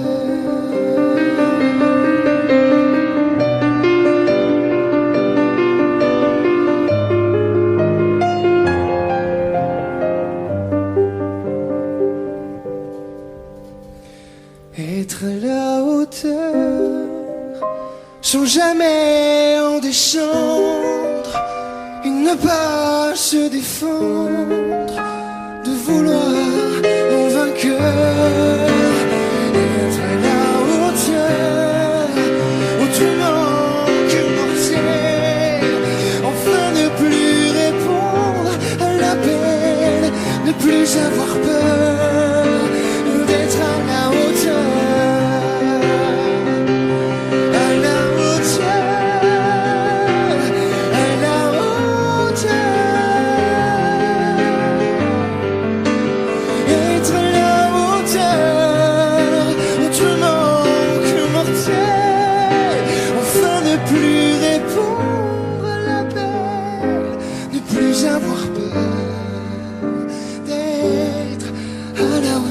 Speaker 1: Être à la hauteur sans jamais en descendre et ne pas se défendre de vouloir en vainqueur. Être à la hauteur autrement que mortel, enfin ne plus répondre à l'appel, ne plus avoir peur d'être à la hauteur, à la hauteur, à la hauteur. Être à la hauteur autrement que mortel, enfin ne plus répondre à l'appel, ne plus avoir peur d'être à la hauteur.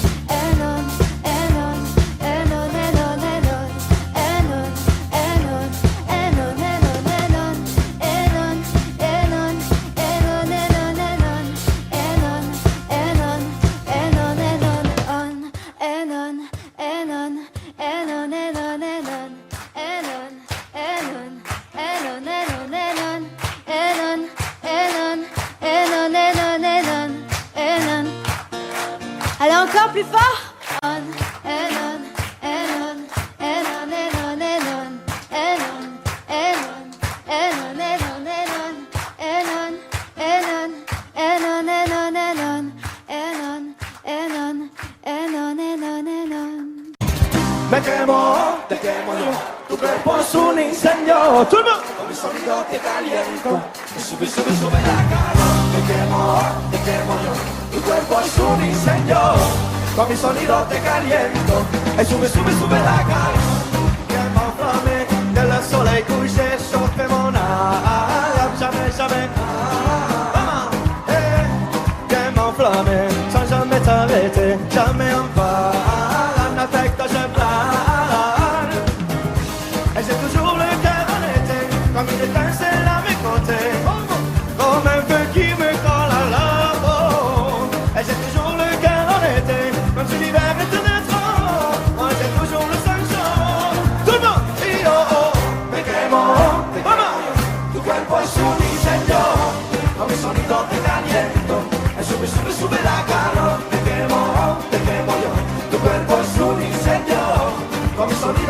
Speaker 2: Allez, encore plus fort.
Speaker 1: Metemos tu cuerpo es un incendio. Todo el mundo. Con mi sonido te caliento. Sube, sube, sube la calor. Te quemo yo. Tu cuerpo es un incendio. Con mi sonido te caliento. Sube, sube, sube la calor. Quemo flamme del soleil couché. Chauffe mon âme. Jamais, jamais. Quemo flamme sans jamais t'arrêter. Jamais en va. Avec ta je plane. Et j'ai toujours le cœur en été. Comme une étincelle à mes côtés.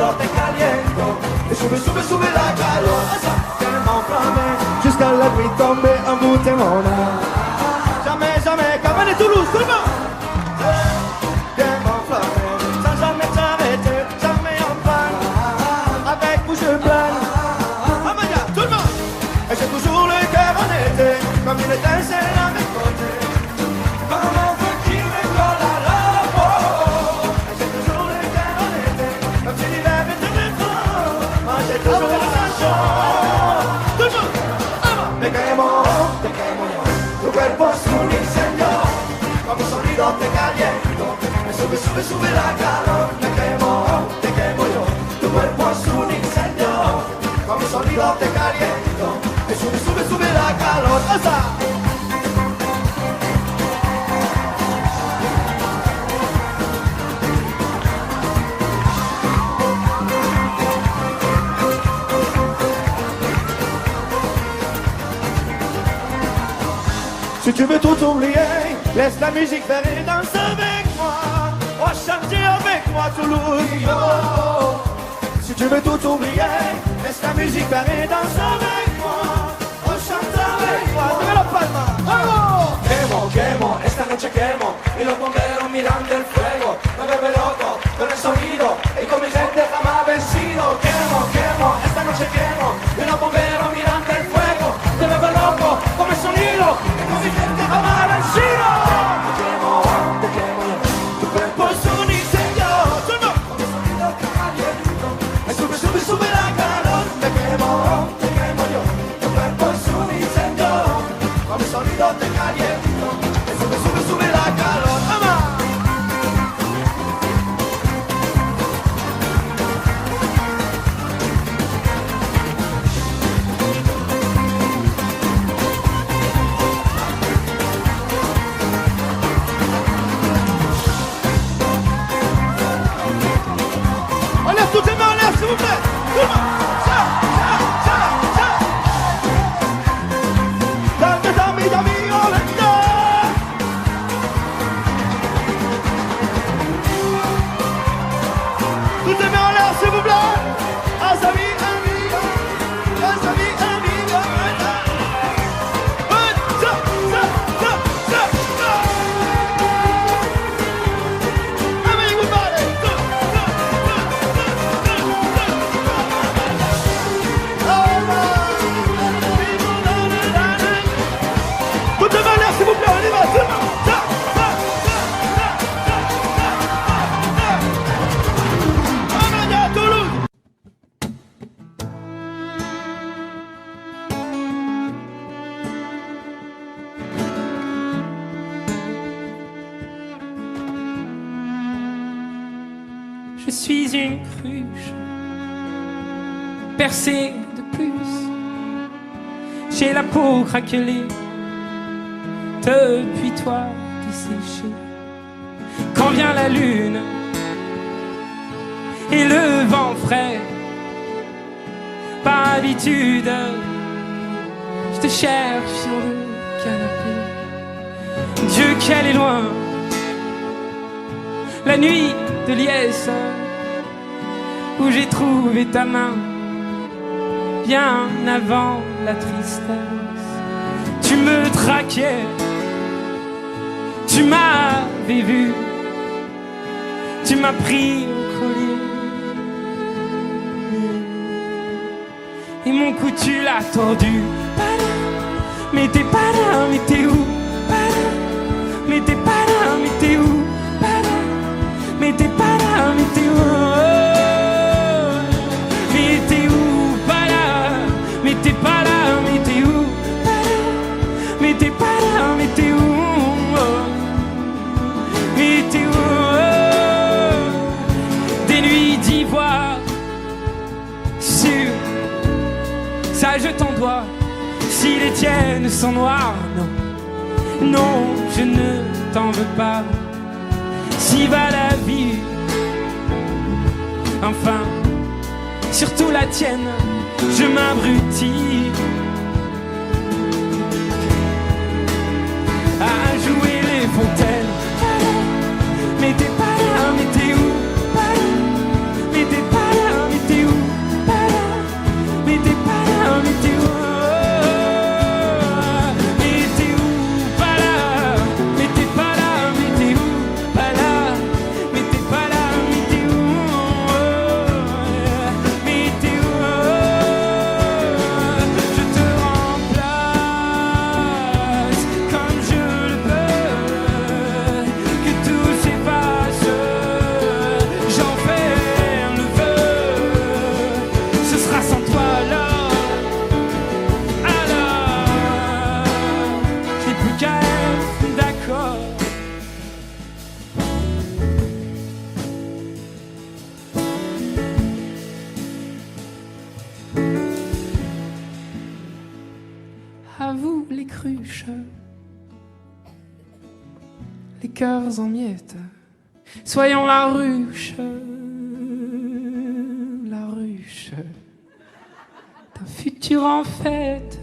Speaker 1: sonido te caliento. Y sube, sube, sube la calor. Que m'enflamme jusqu'à la nuit tombée en bout de mon âme. Jamais, jamais, Carmen et Toulouse, tout le monde. Que m'enflamme sans jamais t'arrêter, jamais en panne. Avec vous je plane. Amaya, tout le monde. Et j'ai toujours le cœur en été, comme une étincelle à mes côtés. Comme un feu qui me colle à la peau. Et j'ai toujours le cœur en été, comme si l'hiver était métro. Moi j'ai toujours la chanson. Tout le monde. Te quemo, tu cuerpo es un incendio. Como un sonido te caliento. Me sube, sube, sube la calor. Te quemo yo. Tu cuerpo es un incendio. Como un sonido te caliento. Me sube, sube, sube la calor. ¡Asa! Si tu veux tout oublier, laisse la musique faire et danse avec moi. Oh, chanter avec moi Toulouse. Oh. Si tu veux tout oublier, laisse la musique faire et danse avec moi. Oh, chante avec moi. Dame la palma. ¡Vamos! Quemo, quemo, esta noche quemo. Y los bomberos mirando el fuego. Me vuelve loco con el sonido. Y con mi gente jamás vencido. Quemo, quemo, esta noche quemo. Y los bomberos mirando el fuego. Me vuelve loco con el sonido. Mi gente jamás vencido. Te quemo, tu cuerpo es un incendio. Con el sonido que caliento. Me sube, sube, sube la calor. Te quemo yo. Tu cuerpo es un incendio. Con el sonido te caliento. Me sube, sube, sube la calor. ¡Ama! Toutes les mains en l'air, s'il vous plaît. Tout le monde. Ça. Dame, violenta. Toutes les mains en l'air, s'il vous plaît. Azami, amigo. Azami, amigo. Everybody. Toutes les mains en l'air, s'il vous plaît, on y va, tout le monde. Amaya, Toulouse.
Speaker 3: Je suis une cruche percée de plus. J'ai la peau craquelée depuis toi desséchée. Quand vient la lune et le vent frais, par habitude, je te cherche sur le canapé. Dieu qu'elle est loin, la nuit de liesse, où j'ai trouvé ta main bien avant la tristesse. Tu me traquais, tu m'avais vu, tu m'as pris au collier. Et mon cou tu l'as tordu. Mais t'es pas là, mais t'es où? Mais t'es pas là, mais t'es où? Mais t'es pas là, mais t'es où? Mais t'es où? Pas là. Mais t'es pas là, mais t'es où? Mais t'es pas là, mais t'es où? Mais t'es où? Des nuits d'ivoire sur ça je t'en dois. Si les tiennes sont noires, non, non, je ne t'en veux pas. Si va la vie, enfin, surtout la tienne, je m'abrutis à jouer les fontaines. Mais t'es pas là, mais t'es où? Mais t'es pas là, à vous les cruches, les cœurs en miettes. Soyons la ruche d'un futur en fête.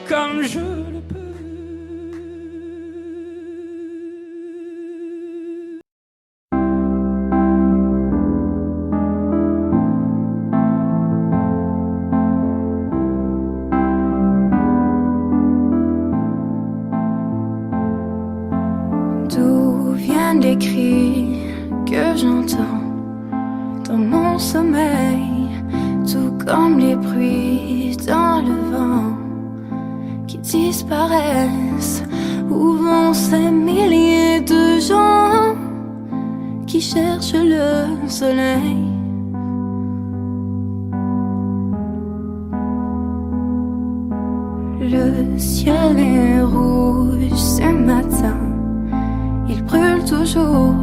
Speaker 3: Comme je le peux.
Speaker 2: D'où viennent les cris que j'entends dans mon sommeil, tout comme les bruits dans le vent qui disparaissent? Où vont ces milliers de gens qui cherchent le soleil? Le ciel est rouge ce matin, il brûle toujours.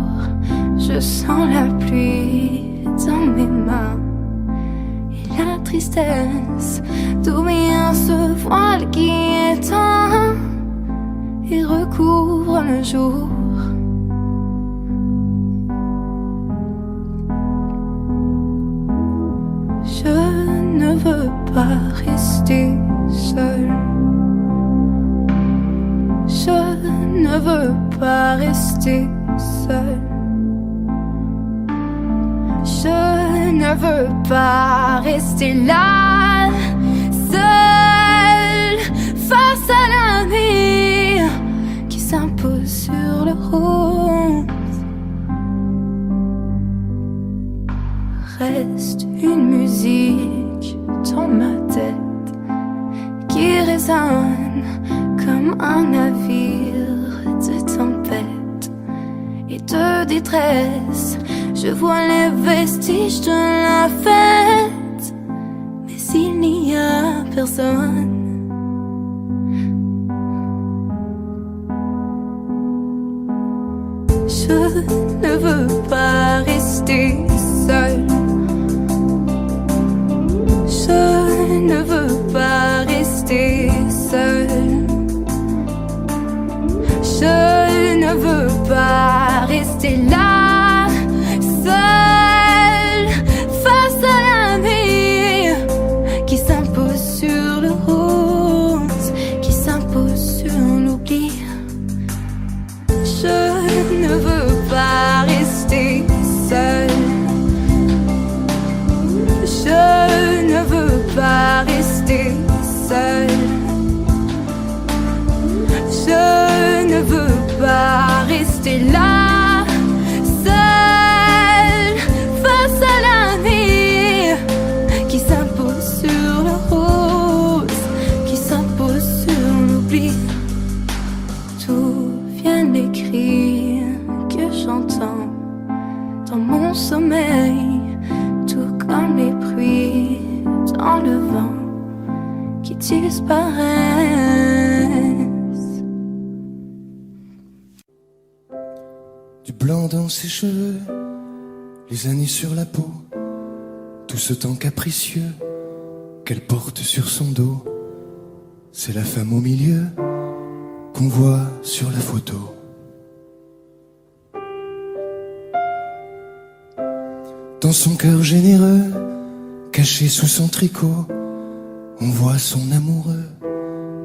Speaker 2: Je sens la pluie dans mes mains et la tristesse. D'où vient ce voile qui éteint et recouvre le jour? Je ne veux pas rester seul. Je ne veux pas rester seul. Je ne veux pas rester là, seul, face à l'avenir qui s'impose sur le rose. Reste une musique dans ma tête qui résonne comme un navire de tempête et de détresse. Je vois les vestiges de la fête, mais il n'y a personne. Je ne veux pas rester seul. Je ne veux pas rester seul. Je ne veux pas rester là, seul, face à l'avenir qui s'impose sur le rose, qui s'impose sur l'oubli. Je ne veux pas rester seul. Je ne veux pas rester seul. Je ne veux pas rester là, seul, face à l'avenir qui s'impose sur le rose, qui s'impose sur l'oubli. D'où viennent les cris que j'entends dans mon sommeil, tout comme les bruits dans le vent qui disparaissent.
Speaker 7: Du blanc dans ses cheveux, les années sur la peau, tout ce temps capricieux qu'elle porte sur son dos. C'est la femme au milieu qu'on voit sur la photo. Dans son cœur généreux, caché sous son tricot, on voit son amoureux,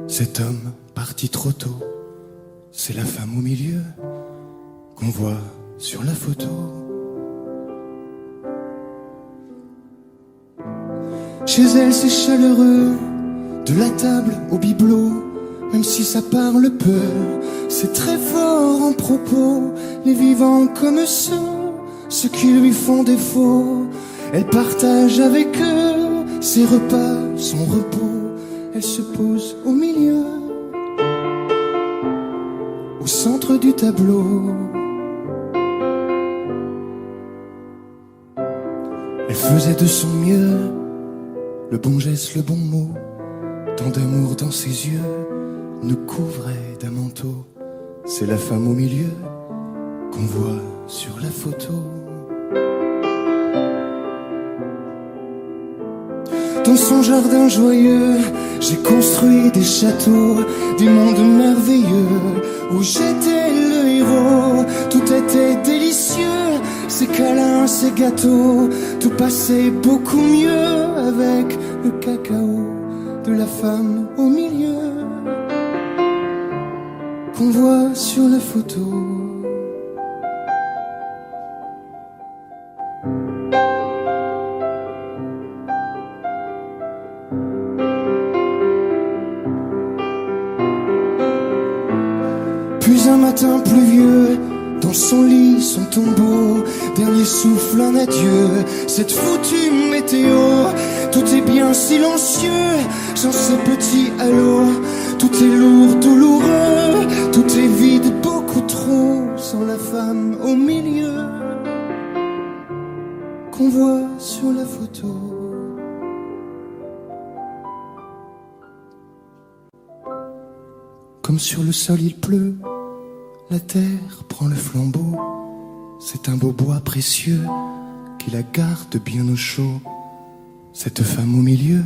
Speaker 7: cet homme parti trop tôt. C'est la femme au milieu qu'on voit sur la photo. Chez elle c'est chaleureux, de la table au bibelot. Même si ça parle peu, c'est très fort en propos. Les vivants comme ceux qui lui font défaut. Elle partage avec eux ses repas, son repos. Elle se pose au milieu, au centre du tableau. Elle faisait de son mieux, le bon geste, le bon mot. Tant d'amour dans ses yeux nous couvrait d'un manteau. C'est la femme au milieu qu'on voit sur la photo. Dans son jardin joyeux, j'ai construit des châteaux, des mondes merveilleux où j'étais le héros. Tout était délicieux, ces câlins, ces gâteaux. Tout passait beaucoup mieux avec le cacao de la femme au milieu qu'on voit sur la photo. Puis un matin pluvieux, dans son lit, son tombeau, dernier souffle, un adieu, cette foutue météo. Tout est bien silencieux, sans ce petit halo. Tout est lourd, douloureux, tout est vide, beaucoup trop, sans la femme au milieu qu'on voit sur la photo. Comme sur le sol il pleut, la terre prend le flambeau. C'est un beau bois précieux qui la garde bien au chaud. Cette femme au milieu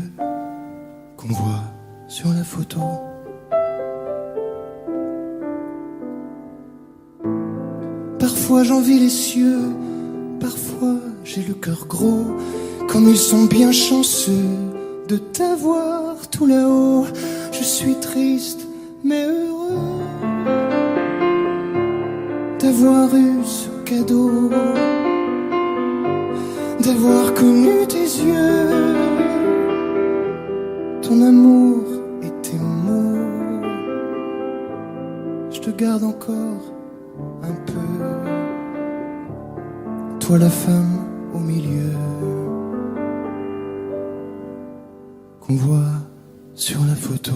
Speaker 7: qu'on voit sur la photo. Parfois j'envie les cieux, parfois j'ai le cœur gros. Comme ils sont bien chanceux de t'avoir tout là-haut. Je suis triste mais heureux d'avoir eu ce cadeau, d'avoir connu tes yeux, ton amour et tes mots. Je te garde encore un peu, toi la femme au milieu qu'on voit sur la photo.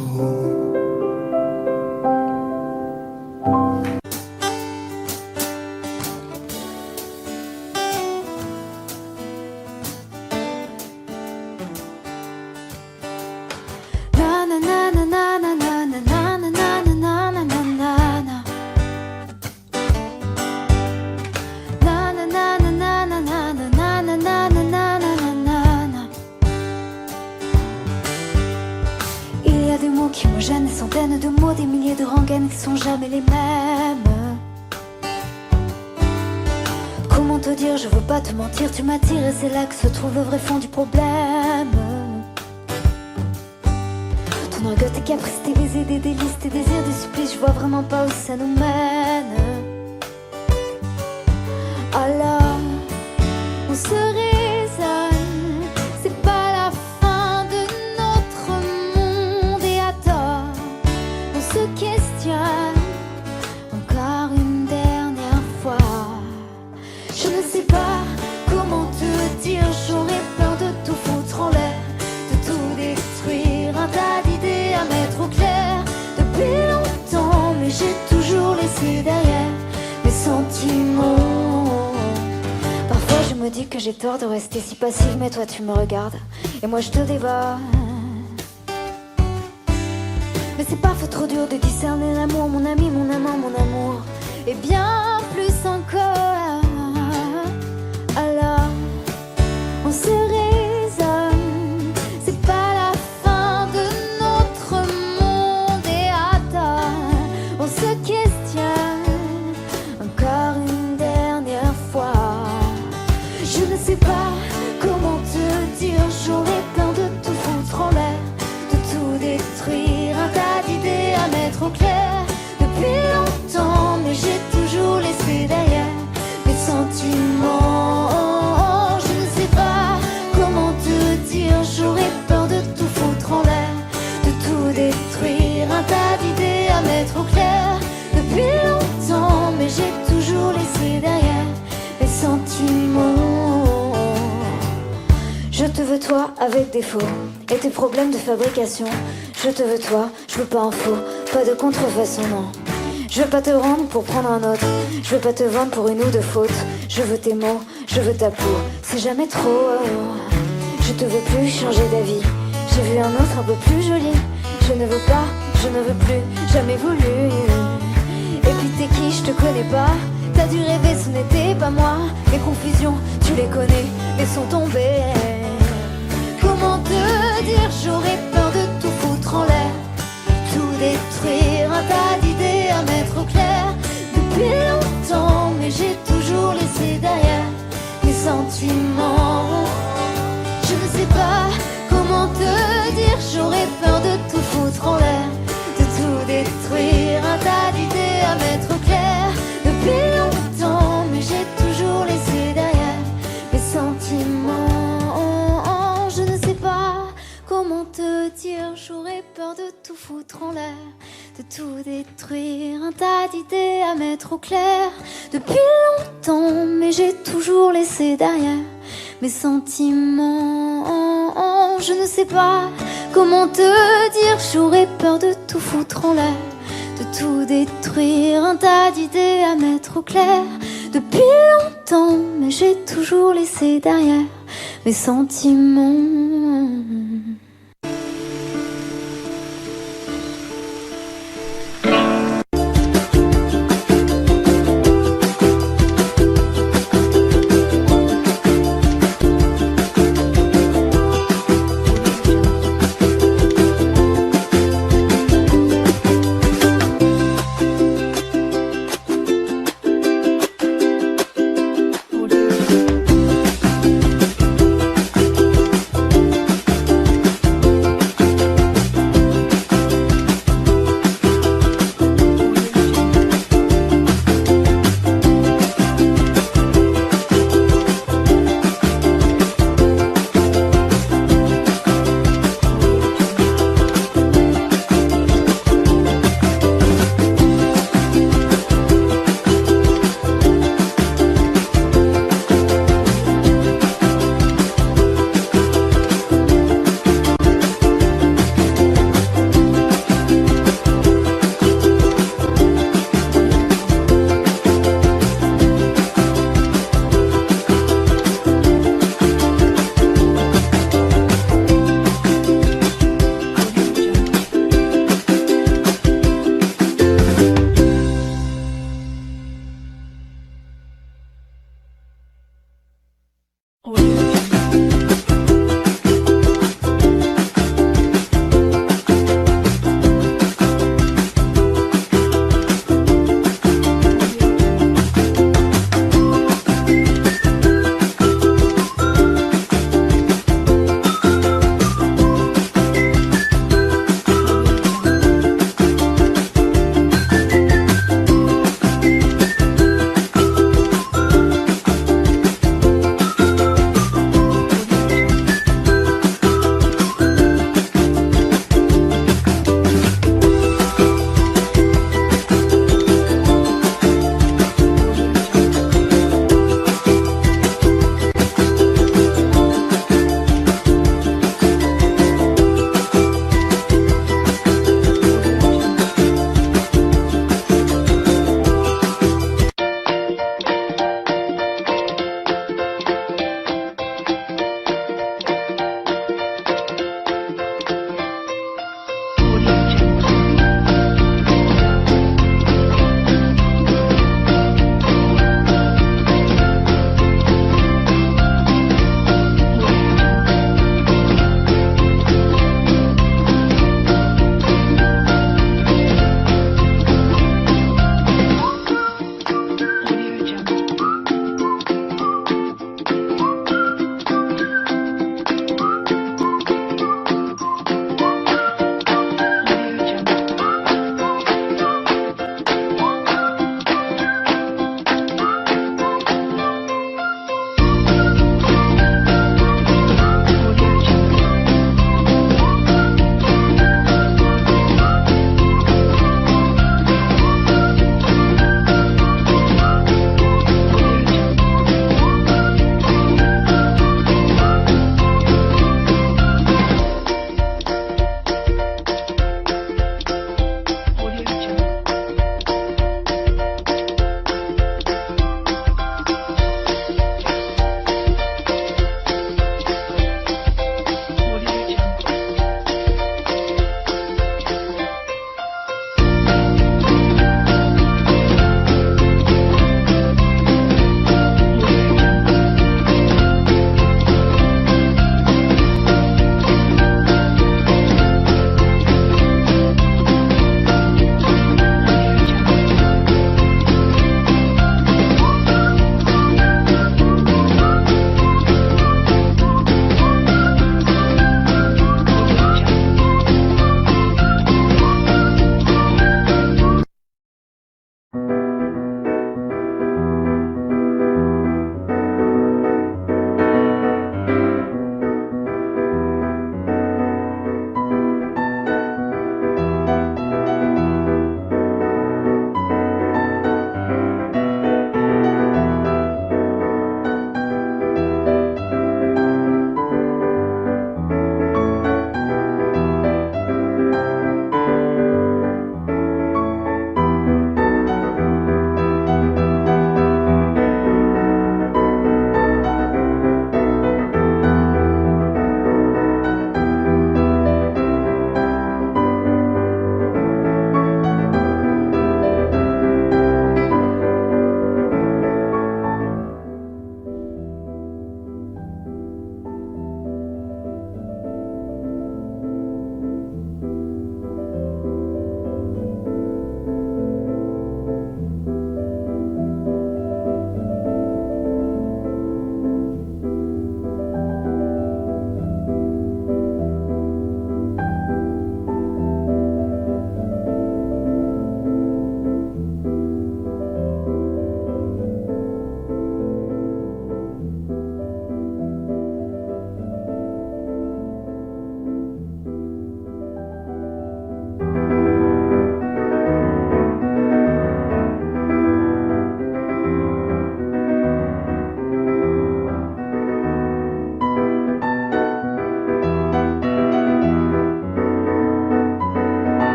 Speaker 2: Centaines de mots, des milliers de rengaines qui sont jamais les mêmes. Comment te dire, je veux pas te mentir, tu m'attires et c'est là que se trouve le vrai fond du problème. Ton orgueil, tes caprices, tes baisers, des délices, tes désirs, des supplices, je vois vraiment pas où ça nous mène. Alors, on se raisonne, c'est pas la fin de notre monde et attends. Se questionne encore une dernière fois. Je ne sais pas comment te dire, j'aurais peur de tout foutre en l'air, de tout détruire, un tas d'idées à mettre au clair. Depuis longtemps, mais j'ai toujours laissé derrière mes sentiments. Parfois je me dis que j'ai tort de rester si passive, mais toi tu me regardes et moi je te dévore. Mais c'est parfois trop dur de discerner l'amour, mon ami, mon amant, mon amour, et bien plus encore. Alors, on se raisonne, c'est pas la fin de notre monde et attends, on se questionne encore une dernière fois. Je ne sais pas comment te dire, j'aurais plein de tout foutre en l'air, de tout détruire, un tas d'idées à mettre au clair. Depuis longtemps, mais j'ai toujours toi avec défaut et tes problèmes de fabrication. Je te veux toi, je veux pas un faux, pas de contrefaçon, non. Je veux pas te rendre pour prendre un autre, je veux pas te vendre pour une ou deux fautes. Je veux tes mots, je veux ta peau, c'est jamais trop. Je te veux plus changer d'avis, j'ai vu un autre un peu plus joli. Je ne veux pas, je ne veux plus, jamais voulu. Et puis t'es qui, je te connais pas. T'as dû rêver, ce n'était pas moi. Les confusions, tu les connais, laissons tomber. Comment te dire, j'aurais peur de tout foutre en l'air, tout détruire, un tas d'idées à mettre au clair. Depuis longtemps, mais j'ai toujours laissé derrière mes sentiments. Je ne sais pas comment te dire, j'aurais peur de tout foutre en l'air, de tout détruire, un tas d'idées à mettre au clair. Depuis longtemps, mais j'ai toujours laissé derrière mes sentiments. Je ne sais pas comment te dire, j'aurais peur de tout foutre en l'air, de tout détruire, un tas d'idées à mettre au clair. Depuis longtemps, mais j'ai toujours laissé derrière mes sentiments. Je ne sais pas comment te dire, j'aurais peur de tout foutre en l'air, de tout détruire, un tas d'idées à mettre au clair. Depuis longtemps, mais j'ai toujours laissé derrière mes sentiments.